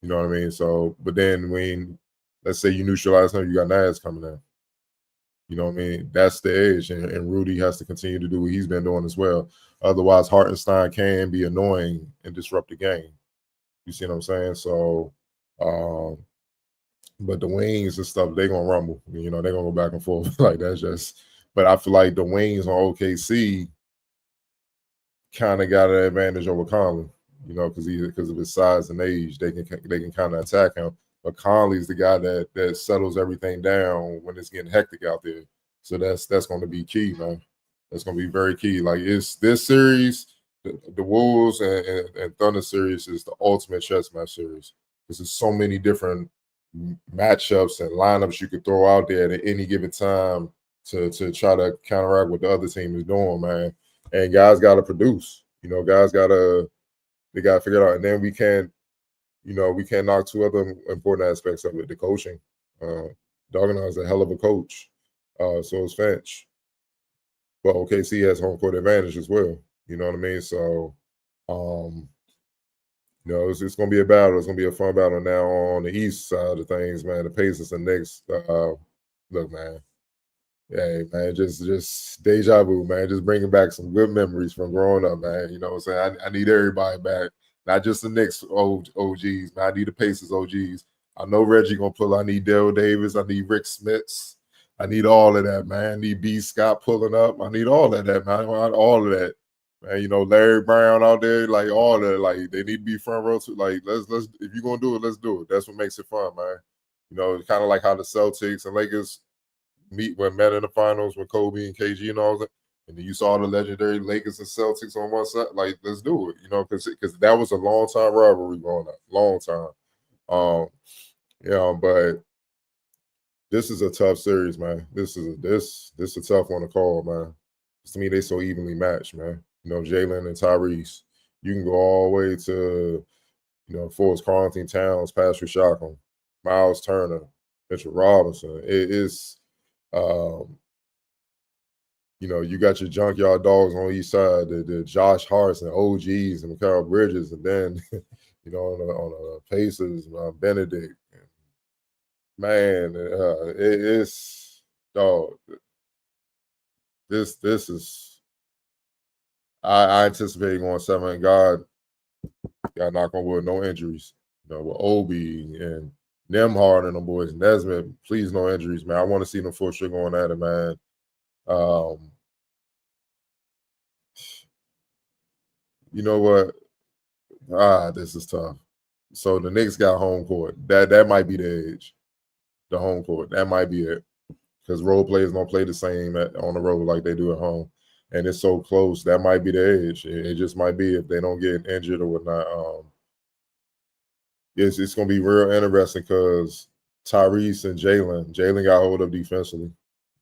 You know what I mean? So, but then when, let's say you neutralize him, you got Naz coming in. You know what I mean? That's the edge, and Rudy has to continue to do what he's been doing as well. Otherwise, Hartenstein can be annoying and disrupt the game. You see what I'm saying? So, but the wings and stuff, they're going to rumble. They're going to go back and forth. Like, that's just – but I feel like the wings on OKC kind of got an advantage over Conley, because of his size and age. They can kind of attack him. But Conley's the guy that settles everything down when it's getting hectic out there. So that's going to be key, man. That's going to be very key. Like, it's this series, the Wolves and Thunder series is the ultimate chess match series, because there's so many different matchups and lineups you could throw out there at any given time to try to counteract what the other team is doing, man. And guys got to produce. Guys got to figure it out. And then we can't knock two other important aspects of it: the coaching. Doggenau is a hell of a coach. So is Finch. But OKC has home court advantage as well. You know what I mean? So, it's going to be a battle. It's going to be a fun battle now on the east side of things, man. The Pacers and Knicks. Look, man. Hey, man, just deja vu, man. Just bringing back some good memories from growing up, man. You know what I'm saying? I need everybody back. Not just the Knicks OGs, man. I need the Pacers OGs. I know Reggie going to pull. I need Dale Davis. I need Rick Smits. I need all of that, man. I need B. Scott pulling up. I need all of that, man. I want all of that. Man, Larry Brown out there, like all of it. Like, they need to be front row too. Like, let's if you're gonna do it, let's do it. That's what makes it fun, man. It's kind of like how the Celtics and Lakers met in the finals with Kobe and KG and all that. And then you saw the legendary Lakers and Celtics on one side. Like, let's do it, because that was a long time rivalry growing up. Long time. But this is a tough series, man. This is a tough one to call, man. To me, they so evenly matched, man. Jalen and Tyrese. You can go all the way to, Forrest Carlton Towns, Patrick Siakam, Miles Turner, Mitchell Robinson. It is, you got your junkyard dogs on each side, the Josh Harts and OGs and Mikal Bridges, and then, on the Pacers, Benedict. Man, it's dog. This is. I anticipate going 7. God knock on wood, no injuries. With Obi and Nembhard and them boys, Nesmith, please no injuries, man. I want to see them for sure going at it, man. You know what? This is tough. So the Knicks got home court. That might be the edge. The home court. That might be it. Because role players don't play the same on the road like they do at home. And it's so close. That might be the edge. It just might be if they don't get injured or whatnot. It's going to be real interesting because Tyrese and Jalen got hold of defensively.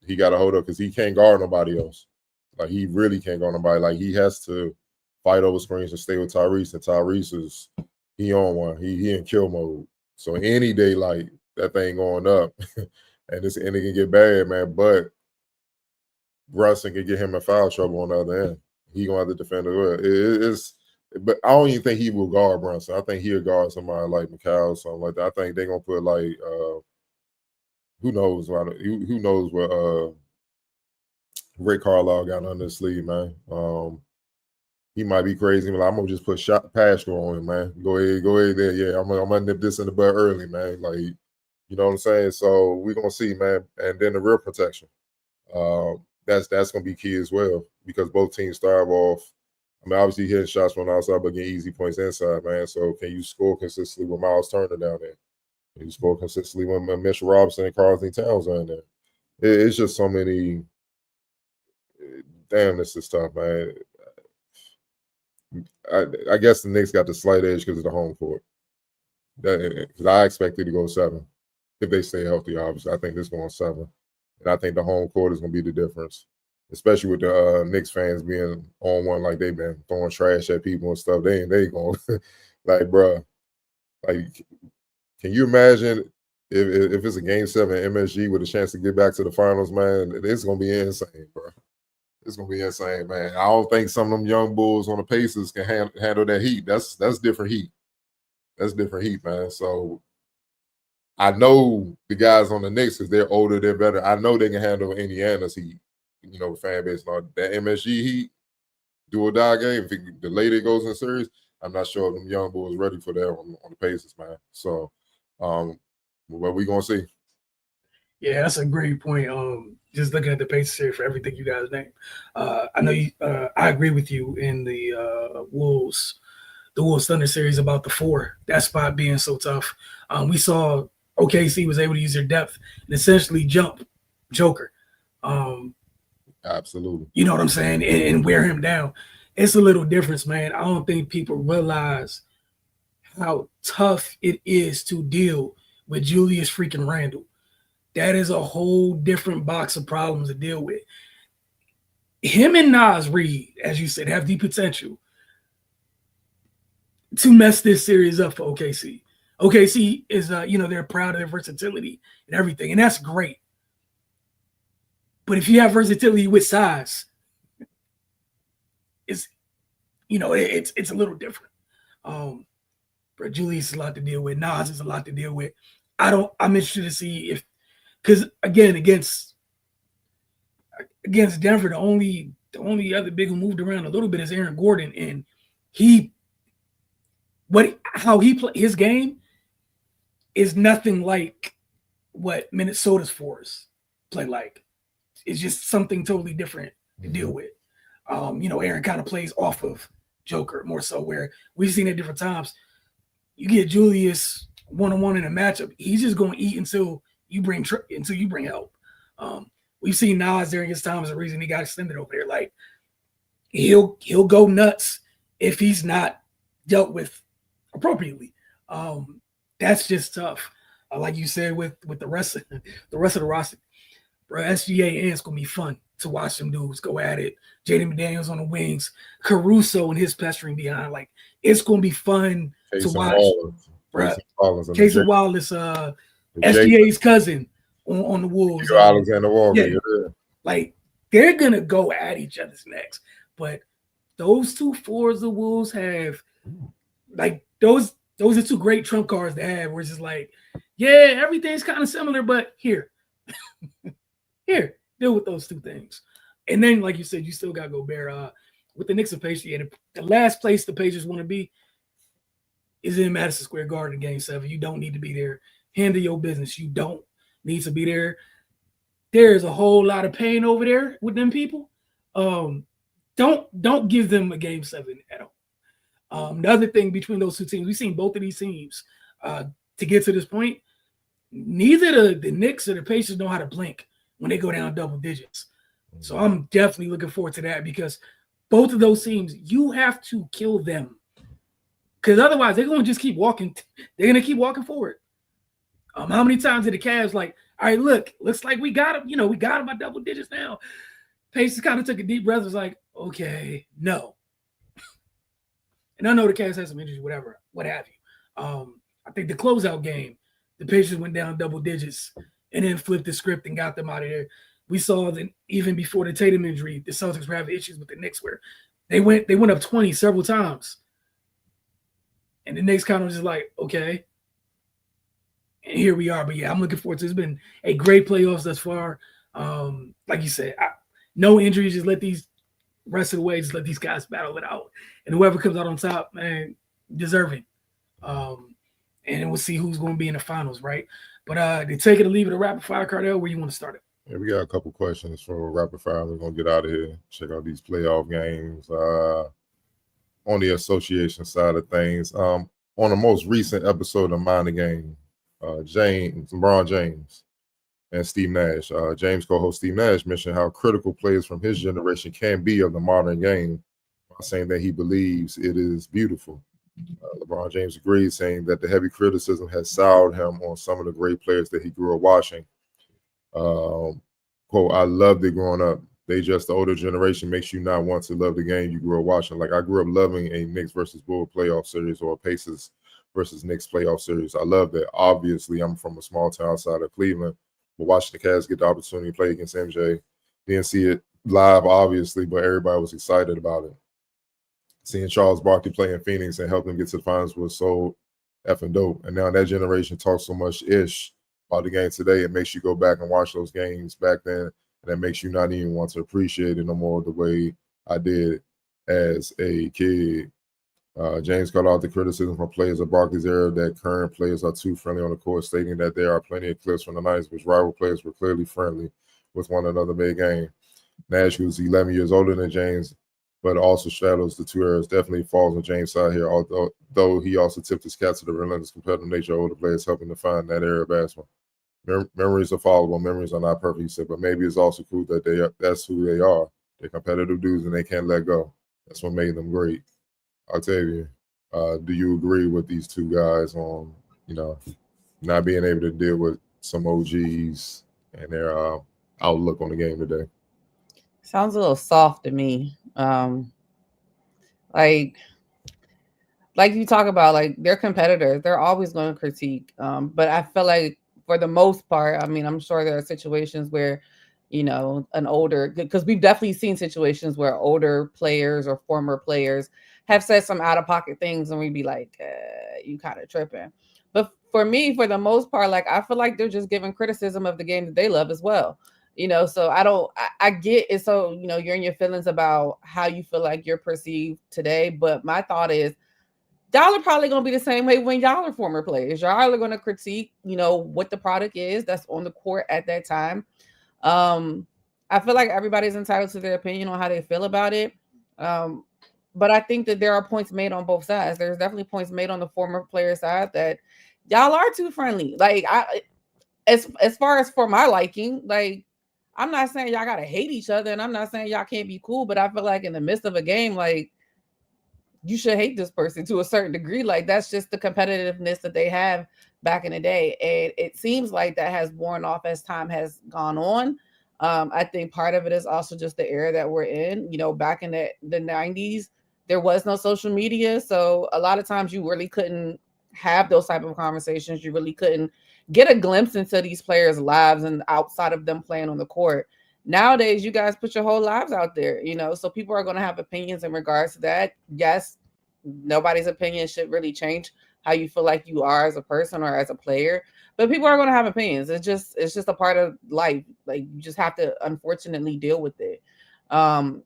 He got a hold of because he can't guard nobody else. Like, he really can't guard nobody. Like, he has to fight over screens and stay with Tyrese. And Tyrese he on one. He in kill mode. So any day, like, that thing going up, and it can get bad, man. But Brunson can get him in foul trouble on the other end. He gonna have to defend it well. But I don't even think he will guard Brunson. I think he'll guard somebody like Mikal or something like that. I think they're gonna put like who knows what Ray Carlisle got under his sleeve, man. He might be crazy. Like, I'm gonna just put pass throw on him, man. Go ahead there. Yeah, I'm gonna nip this in the bud early, man. Like, you know what I'm saying? So we're gonna see, man. And then the real protection. That's gonna be key as well, because both teams start off. I mean, obviously hitting shots from the outside, but getting easy points inside, man. So can you score consistently with Miles Turner down there? Can you score consistently when Mitchell Robinson and Carlton Towns are in there? It's just so many. Damn, this is tough, man. I guess the Knicks got the slight edge because of the home court. Because I expected to go 7 if they stay healthy. Obviously, I think this going 7, and I think the home court is going to be the difference, especially with the Knicks fans being on one like they've been throwing trash at people and stuff. They going like, bro, like, can you imagine if it's a Game 7 MSG with a chance to get back to the finals, man? It's going to be insane, bro. It's gonna be insane, man. I don't think some of them young bulls on the Pacers can handle that heat. That's different heat. That's different heat, man. So I know the guys on the Knicks, because they're older, they're better. I know they can handle Indiana's heat. You know, fan base and all that MSG heat, do or die game. If the later it goes in the series, I'm not sure if them young bulls ready for that on the Pacers, man. So, what we gonna see? Yeah, that's a great point. Just looking at the Pacers series for everything you guys named, I know you. I agree with you in the Wolves Thunder series about the 4. That spot being so tough. We saw OKC was able to use their depth and essentially jump Joker. Absolutely. You know what I'm saying, and wear him down. It's a little difference, man. I don't think people realize how tough it is to deal with Julius freaking Randle. That is a whole different box of problems to deal with. Him and Naz Reid, as you said, have the potential to mess this series up for OKC. OKC is, they're proud of their versatility and everything, and that's great. But if you have versatility with size, it's a little different. But Julius is a lot to deal with. Naz is a lot to deal with. I'm interested to see if. Because again, against Denver, the only other big who moved around a little bit is Aaron Gordon, and how he play his game is nothing like what Minnesota's fours play like. It's just something totally different to deal with. Aaron kind of plays off of Joker more so, where we've seen at different times. You get Julius one-on-one in a matchup, he's just going to eat until you bring help. We've seen Naz during his time as a reason he got extended over there. Like, he'll go nuts if he's not dealt with appropriately. That's just tough. Like you said, with the rest of the roster, bro, SGA and it's gonna be fun to watch them dudes go at it. Jaden McDaniels on the wings, Caruso and his pestering behind. Like, it's gonna be fun to watch. Casey Wallace, SGA's cousin on the Wolves. Alexander Walker. Yeah. Like, they're gonna go at each other's necks. But those 2 fours the Wolves have, like, those are 2 great trump cards to have. Where it's just like, yeah, everything's kind of similar, but here, deal with those 2 things. And then, like you said, you still got Gobert. With the Knicks and Pacers, the last place the Pacers want to be is in Madison Square Garden in Game 7. You don't need to be there. Handle your business. You don't need to be there. There's a whole lot of pain over there with them people. Don't give them a Game 7 at all. The other thing between those 2 teams, we've seen both of these teams to get to this point. Neither the Knicks or the Pacers know how to blink when they go down double digits. So I'm definitely looking forward to that, because both of those teams, you have to kill them. Because otherwise, they're going to just keep walking. They're going to keep walking forward. How many times did the Cavs like, all right, looks like we got him. We got him by double digits now. Pacers kind of took a deep breath. Was like, okay, no. And I know the Cavs had some injuries, whatever, what have you. I think the closeout game, the Pacers went down double digits and then flipped the script and got them out of there. We saw that even before the Tatum injury, the Celtics were having issues with the Knicks where they went up 20 several times. And the Knicks kind of just like, okay. And here we are. But yeah, I'm looking forward to it. It's been a great playoffs thus far. Like you said, no injuries, just let these rest of the way, just let these guys battle it out. And whoever comes out on top, man, deserving. And then we'll see who's going to be in the finals, right? But to take it or leave it a rapid fire, Cardell, where you want to start it? Yeah, we got a couple questions for rapid fire. We're going to get out of here, check out these playoff games. On the association side of things, on the most recent episode of Mind the Game, LeBron James and Steve Nash. James co-host Steve Nash mentioned how critical players from his generation can be of the modern game, saying that he believes it is beautiful. LeBron James agreed, saying that the heavy criticism has soured him on some of the great players that he grew up watching. Quote, I loved it growing up. They just, the older generation makes you not want to love the game you grew up watching. Like I grew up loving a Knicks versus Bulls playoff series or a Pacers versus Knicks playoff series. I love that. Obviously, I'm from a small town outside of Cleveland, but watching the Cavs get the opportunity to play against MJ, didn't see it live, obviously, but everybody was excited about it. Seeing Charles Barkley play in Phoenix and help them get to the finals was so effing dope. And now that generation talks so much ish about the game today, it makes you go back and watch those games back then, and that makes you not even want to appreciate it no more the way I did as a kid. James called out the criticism from players of Barkley's era that current players are too friendly on the court, stating that there are plenty of clips from the 90s which rival players were clearly friendly with one another mid-game. Nash, who's 11 years older than James, but also straddles the two eras, definitely falls on James' side here, although he also tipped his cap to the relentless competitive nature of older players helping to find that era of basketball. Memories are followable, memories are not perfect, he said, but maybe it's also cool that that's who they are. They're competitive dudes and they can't let go. That's what made them great. Octavia, do you agree with these two guys on, not being able to deal with some OGs and their outlook on the game today? Sounds a little soft to me. Like you talk about, like they're competitors. They're always going to critique. But I feel like for the most part, I mean, I'm sure there are situations where, an older, because we've definitely seen situations where older players or former players have said some out-of-pocket things and we'd be like, you kind of tripping. But for me, for the most part, like I feel like they're just giving criticism of the game that they love as well. So I get it. So, you're in your feelings about how you feel like you're perceived today. But my thought is, y'all are probably going to be the same way when y'all are former players. Y'all are going to critique, what the product is that's on the court at that time. I feel like everybody's entitled to their opinion on how they feel about it. But I think that there are points made on both sides. There's definitely points made on the former player side that y'all are too friendly. Like as far as for my liking, like I'm not saying y'all gotta hate each other, and I'm not saying y'all can't be cool, but I feel like in the midst of a game, like you should hate this person to a certain degree. Like that's just the competitiveness that they have back in the day. And it seems like that has worn off as time has gone on. I think part of it is also just the era that we're in. Back in the 90s, there was no social media. So a lot of times you really couldn't have those type of conversations. You really couldn't get a glimpse into these players' lives and outside of them playing on the court. Nowadays, you guys put your whole lives out there, so people are going to have opinions in regards to that. Yes, nobody's opinion should really change how you feel like you are as a person or as a player, but people are going to have opinions. It's just a part of life. Like you just have to unfortunately deal with it.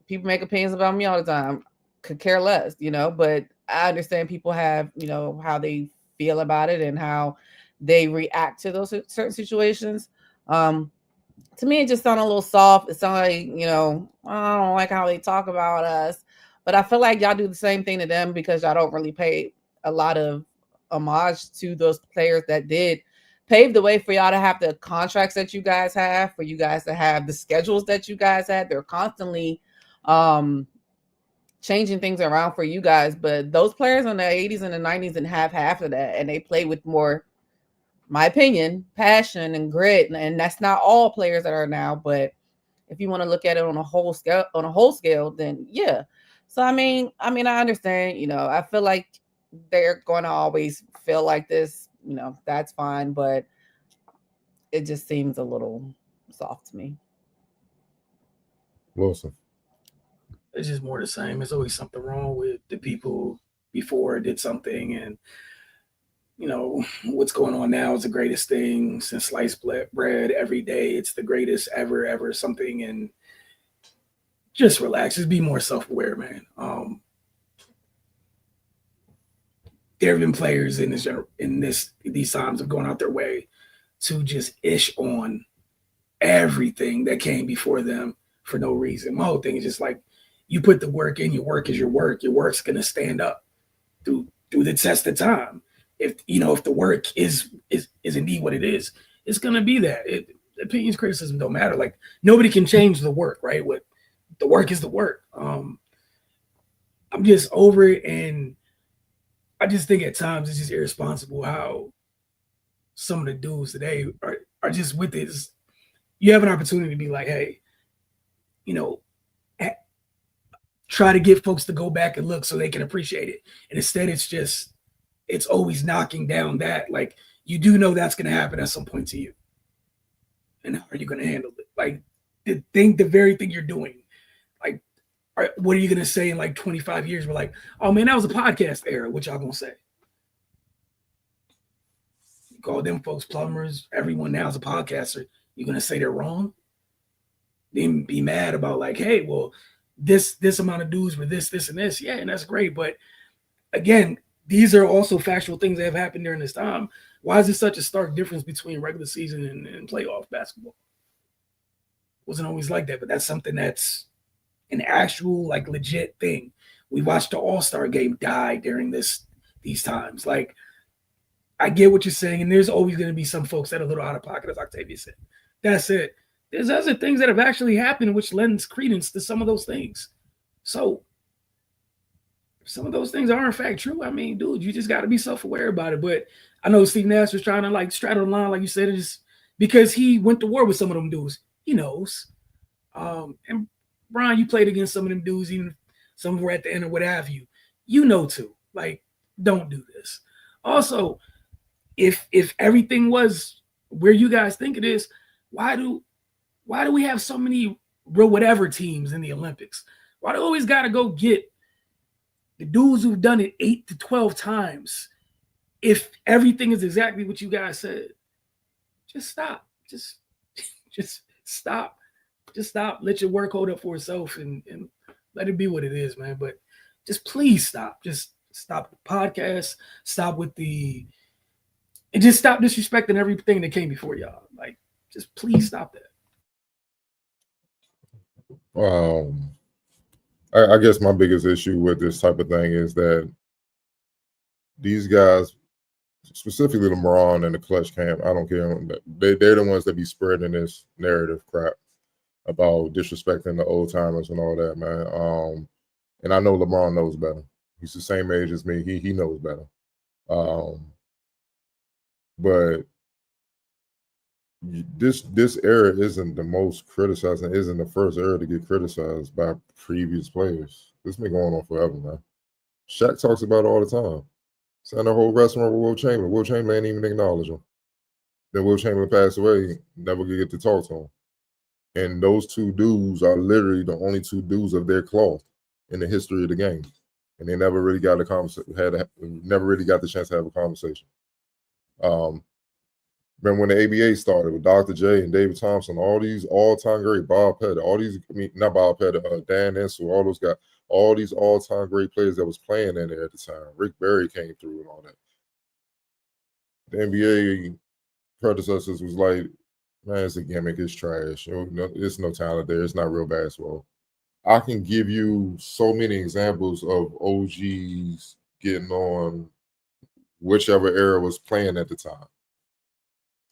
People make opinions about me all the time. Could care less, but I understand people have, how they feel about it and how they react to those certain situations. To me, it just sounded a little soft. It sounded like, I don't like how they talk about us, but I feel like y'all do the same thing to them because y'all don't really pay a lot of homage to those players that did pave the way for y'all to have the contracts that you guys have, for you guys to have the schedules that you guys had. They're constantly changing things around for you guys, but those players in the 80s and the 90s didn't have half of that, and they play with more, my opinion, passion and grit. And that's not all players that are now, but if you want to look at it on a whole scale, then yeah. So I mean, I understand, I feel like they're going to always feel like this, that's fine, but it just seems a little soft to me. Wilson. It's just more the same. There's always something wrong with the people before did something, and what's going on now is the greatest thing since sliced bread. Every day it's the greatest ever something. And just relax, just be more self-aware, man. There have been players in these times of going out their way to just ish on everything that came before them for no reason. My whole thing is just like, you put the work in, your work is your work. Your work's gonna stand up through the test of time. If the work is indeed what it is, it's gonna be that. Opinions, criticism don't matter. Like, nobody can change the work, right? What the work is the work. I'm just over it, and I just think at times it's just irresponsible how some of the dudes today are just with it. You have an opportunity to be like, hey, try to get folks to go back and look so they can appreciate it. And instead it's always knocking down that. Like, you do know that's going to happen at some point to you. And how are you going to handle it? Like, the very thing you're doing, like, what are you going to say in like 25 years? We're like, oh man, that was a podcast era. What y'all going to say? You call them folks plumbers. Everyone now is a podcaster. You're going to say they're wrong? Then be mad about like, hey, well, this amount of dudes were this, and this. Yeah, and that's great. But again, these are also factual things that have happened during this time. Why is there such a stark difference between regular season and playoff basketball? It wasn't always like that, but that's something that's an actual, like, legit thing. We watched the All-Star game die during these times. Like, I get what you're saying, and there's always going to be some folks that are a little out of pocket, as Octavia said. That's it. There's other things that have actually happened which lends credence to some of those things. So if some of those things are in fact true, I mean, dude, you just got to be self-aware about it. But I know Steve Nash was trying to like straddle the line, like you said, just because he went to war with some of them dudes. He knows. And Brian, you played against some of them dudes, even if some were at the end or what have you. You know too. Like, don't do this. Also, if everything was where you guys think it is, why do we have so many real whatever teams in the Olympics? Why do we always got to go get the dudes who've done it 8 to 12 times if everything is exactly what you guys said? Just stop. Just stop. Just stop. Let your work hold up for itself and let it be what it is, man. But just please stop. Just stop the podcast. Stop with and just stop disrespecting everything that came before y'all. Like, just please stop that. I guess my biggest issue with this type of thing is that these guys, specifically LeBron and the Clutch camp, I don't care. They're the ones that be spreading this narrative crap about disrespecting the old timers and all that, man. And I know LeBron knows better. He's the same age as me. He knows better. But this era isn't the most criticized and isn't the first era to get criticized by previous players. This been going on forever, man. Shaq talks about it all the time. He's in a whole restaurant with Will Chamberlain. Will Chamberlain ain't even acknowledge him. Then Will Chamberlain passed away, never could get to talk to him. And those two dudes are literally the only two dudes of their cloth in the history of the game. And they never really got never really got the chance to have a conversation. Remember when the ABA started with Dr. J and David Thompson, all these all-time great, Bob Pettit, not Bob Pettit, Dan Ensel, all those guys, all these all-time great players that was playing in there at the time. Rick Barry came through and all that. The NBA predecessors was like, man, it's a gimmick, it's trash. There's no talent there, it's not real basketball. I can give you so many examples of OGs getting on whichever era was playing at the time.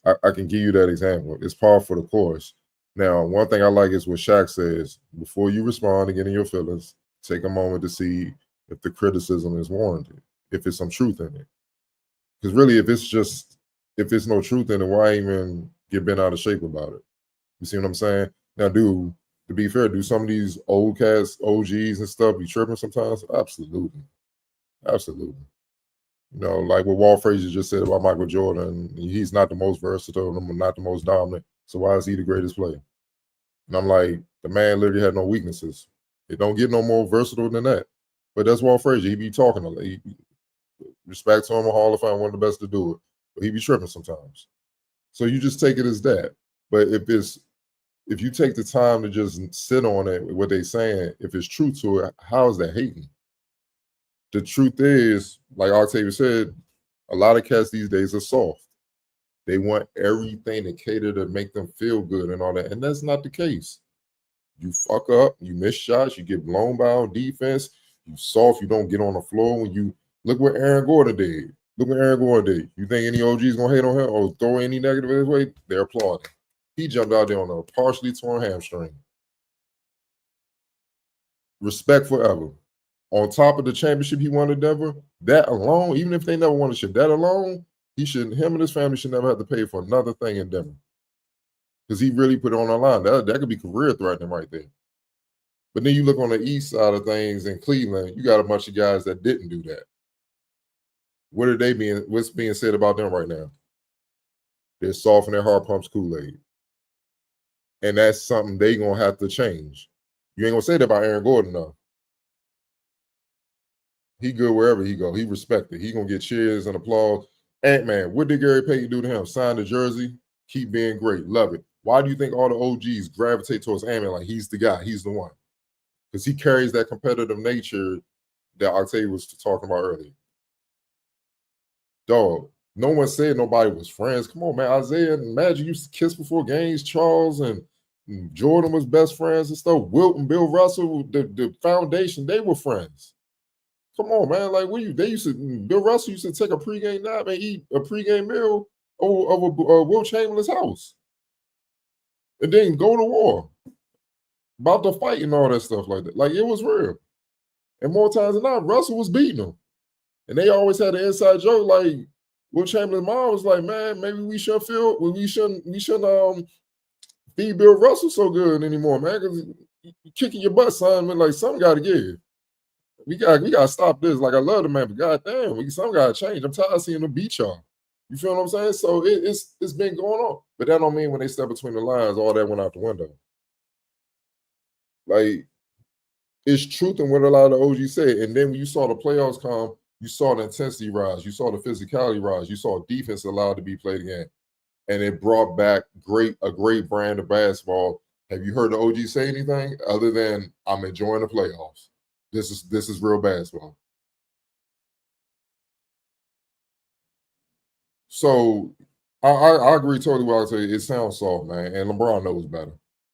I can give you that example. It's par for the course. Now, one thing I like is what Shaq says, before you respond and get in your feelings, take a moment to see if the criticism is warranted, if there's some truth in it. Because really, if it's no truth in it, why even get bent out of shape about it? You see what I'm saying? Now, to be fair, do some of these old cats, OGs and stuff be tripping sometimes? Absolutely. Absolutely. You know, like what Walt Frazier just said about Michael Jordan, he's not the most versatile, not the most dominant. So why is he the greatest player? And I'm like, the man literally had no weaknesses. It don't get no more versatile than that. But that's Walt Frazier. He be talking a lot. Respect to him, a Hall of Fame, one of the best to do it. But he be tripping sometimes. So you just take it as that. But if you take the time to just sit on it, what they saying, if it's true to it, how is that hating? The truth is, like Octavia said, a lot of cats these days are soft. They want everything to cater to make them feel good and all that. And that's not the case. You fuck up, you miss shots, you get blown by on defense, you soft, you don't get on the floor. When you look what Aaron Gordon did. Look what Aaron Gordon did. You think any OG is gonna hate on him or throw any negative his way? They're applauding. He jumped out there on a partially torn hamstring. Respect forever. On top of the championship he won at Denver, that alone, even if they never won a shit, that alone, him and his family should never have to pay for another thing in Denver. Because he really put it on the line. That could be career threatening right there. But then you look on the east side of things in Cleveland, you got a bunch of guys that didn't do that. What's being said about them right now? They're soft and their heart pumps Kool-Aid. And that's something they're going to have to change. You ain't going to say that about Aaron Gordon, though. He good wherever he go. He respected. He going to get cheers and applause. Ant-Man, what did Gary Payton do to him? Sign the jersey, keep being great, love it. Why do you think all the OGs gravitate towards Ant-Man like he's the guy, he's the one? Because he carries that competitive nature that Octavia was talking about earlier. Dog, no one said nobody was friends. Come on, man. Isaiah and Magic used to kiss before games. Charles and Jordan was best friends and stuff. Wilt and Bill Russell, the foundation, they were friends. Come on, man. Like, Bill Russell used to take a pregame nap and eat a pregame meal over Wilt Chamberlain's house. And then go to war. About the fight and all that stuff like that. Like, it was real. And more times than not, Russell was beating him. And they always had an inside joke, like Wilt Chamberlain's mom was like, man, maybe we shouldn't feed Bill Russell so good anymore, man, because you're kicking your butt, son. But like, something got to give. We got to stop this. Like, I love the man, but goddamn, something got to change. I'm tired of seeing them beat y'all. You feel what I'm saying? So it's been going on. But that don't mean when they step between the lines, all that went out the window. Like, it's truth in what a lot of the OGs say. And then when you saw the playoffs come, you saw the intensity rise. You saw the physicality rise. You saw defense allowed to be played again. And it brought back a great brand of basketball. Have you heard the OG say anything other than I'm enjoying the playoffs? This is real basketball. So I agree totally with what I say. It sounds soft, man. And LeBron knows better.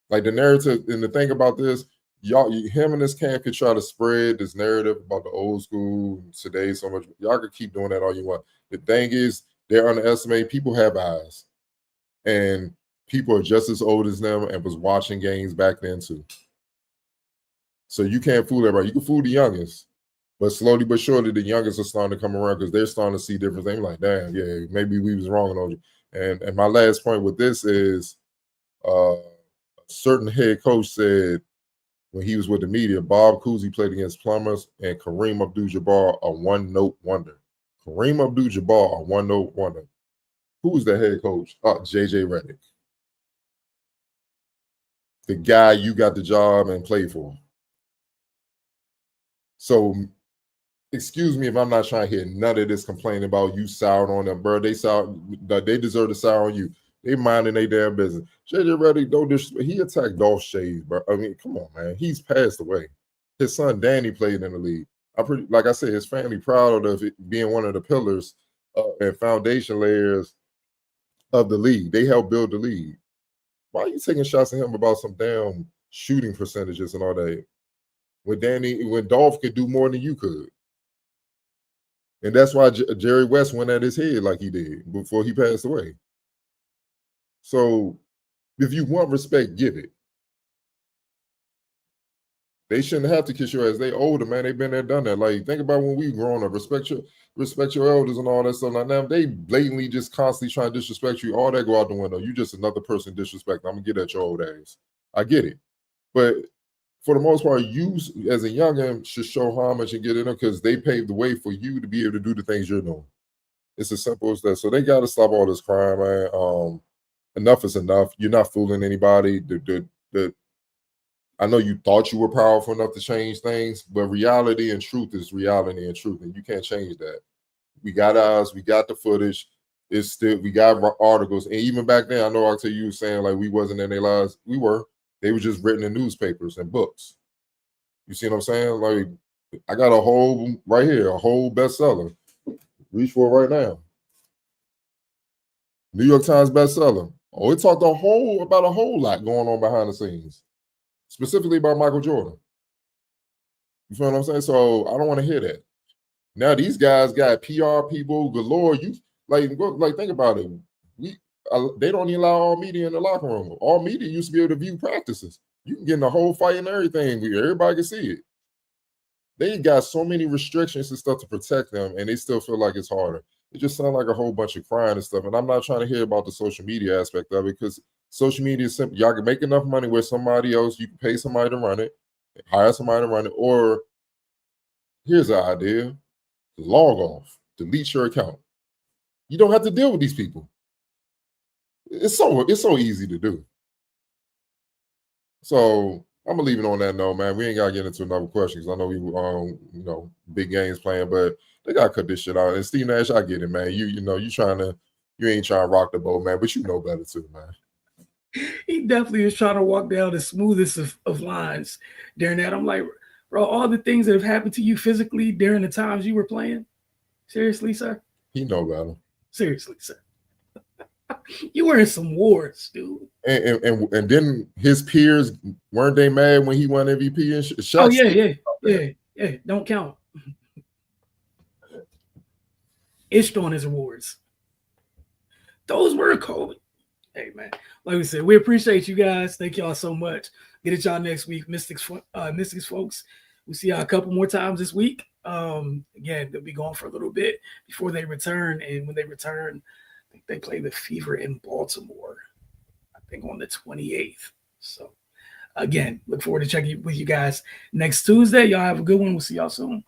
Like, the narrative and the thing about this, him and this camp could try to spread this narrative about the old school today so much. Y'all could keep doing that all you want. The thing is, they're underestimated. People have eyes. And people are just as old as them and was watching games back then too. So you can't fool everybody. You can fool the youngest. But slowly but surely, the youngest are starting to come around because they're starting to see different things. Like, damn, yeah, maybe we was wrong on you. And my last point with this is a certain head coach said when he was with the media, Bob Cousy played against Plumbers and Kareem Abdul-Jabbar, a one-note wonder. Kareem Abdul-Jabbar, a one-note wonder. Who was the head coach? J.J. Redick. The guy you got the job and played for. So, excuse me if I'm not trying to hear none of this complaining about you soured on them, bro. They deserve to sour on you. They minding their damn business. J.J. Redick, don't disrespect. He attacked Dolph Shades, bro. I mean, come on, man. He's passed away. His son Danny played in the league. Like I said, his family proud of it being one of the pillars and foundation layers of the league. They helped build the league. Why are you taking shots at him about some damn shooting percentages and all that? When Dolph could do more than you could. And that's why Jerry West went at his head like he did before he passed away. So if you want respect, give it. They shouldn't have to kiss your ass. They older, man. They've been there, done that. Like, think about when we grown up. Respect your elders and all that stuff. Like, now they blatantly just constantly trying to disrespect you. All that go out the window. You just another person disrespect. I'm gonna get at your old ass. I get it. But for the most part, you as a youngin should show homage and get in them because they paved the way for you to be able to do the things you're doing. It's as simple as that. So they got to stop all this crime, man. Enough is enough. You're not fooling anybody. I know you thought you were powerful enough to change things, but reality and truth is reality and truth, and you can't change that. We got ours. We got the footage. It's still, we got articles, and even back then, I know Octavia, you were saying like we wasn't in their lives. We were. They were just written in newspapers and books. You see what I'm saying? Like I got a whole right here, a whole bestseller. Reach for it right now. New York Times bestseller. Oh, it talked about a whole lot going on behind the scenes, specifically about Michael Jordan. You feel what I'm saying? So I don't want to hear that. Now these guys got PR people galore. You like think about it. They don't even allow all media in the locker room. All media used to be able to view practices. You can get in the whole fight and everything. Everybody can see it. They got so many restrictions and stuff to protect them, and they still feel like it's harder. It just sounds like a whole bunch of crying and stuff. And I'm not trying to hear about the social media aspect of it because social media is simple. Y'all can make enough money with somebody else. You can pay somebody to run it, hire somebody to run it, or here's an idea: log off, delete your account. You don't have to deal with these people. It's so easy to do. So I'm gonna leave it on that note, man. We ain't gotta get into another question because I know we big games playing, but they gotta cut this shit out. And Steve Nash, I get it, man. You ain't trying to rock the boat, man, but you know better too, man. He definitely is trying to walk down the smoothest of lines during that. I'm like, bro, all the things that have happened to you physically during the times you were playing. Seriously, sir? He know better. Seriously, sir. You were in some wars, dude. And then his peers, weren't they mad when he won MVP and Shaq? Oh yeah. Don't count. Itched on his awards. Those were cold. Hey man, like we said, we appreciate you guys. Thank y'all so much. Get at y'all next week, Mystics folks. We'll see y'all a couple more times this week. Again, they'll be gone for a little bit before they return, and when they return, I think they play the Fever in Baltimore, I think on the 28th. So, again, look forward to checking with you guys next Tuesday. Y'all have a good one. We'll see y'all soon.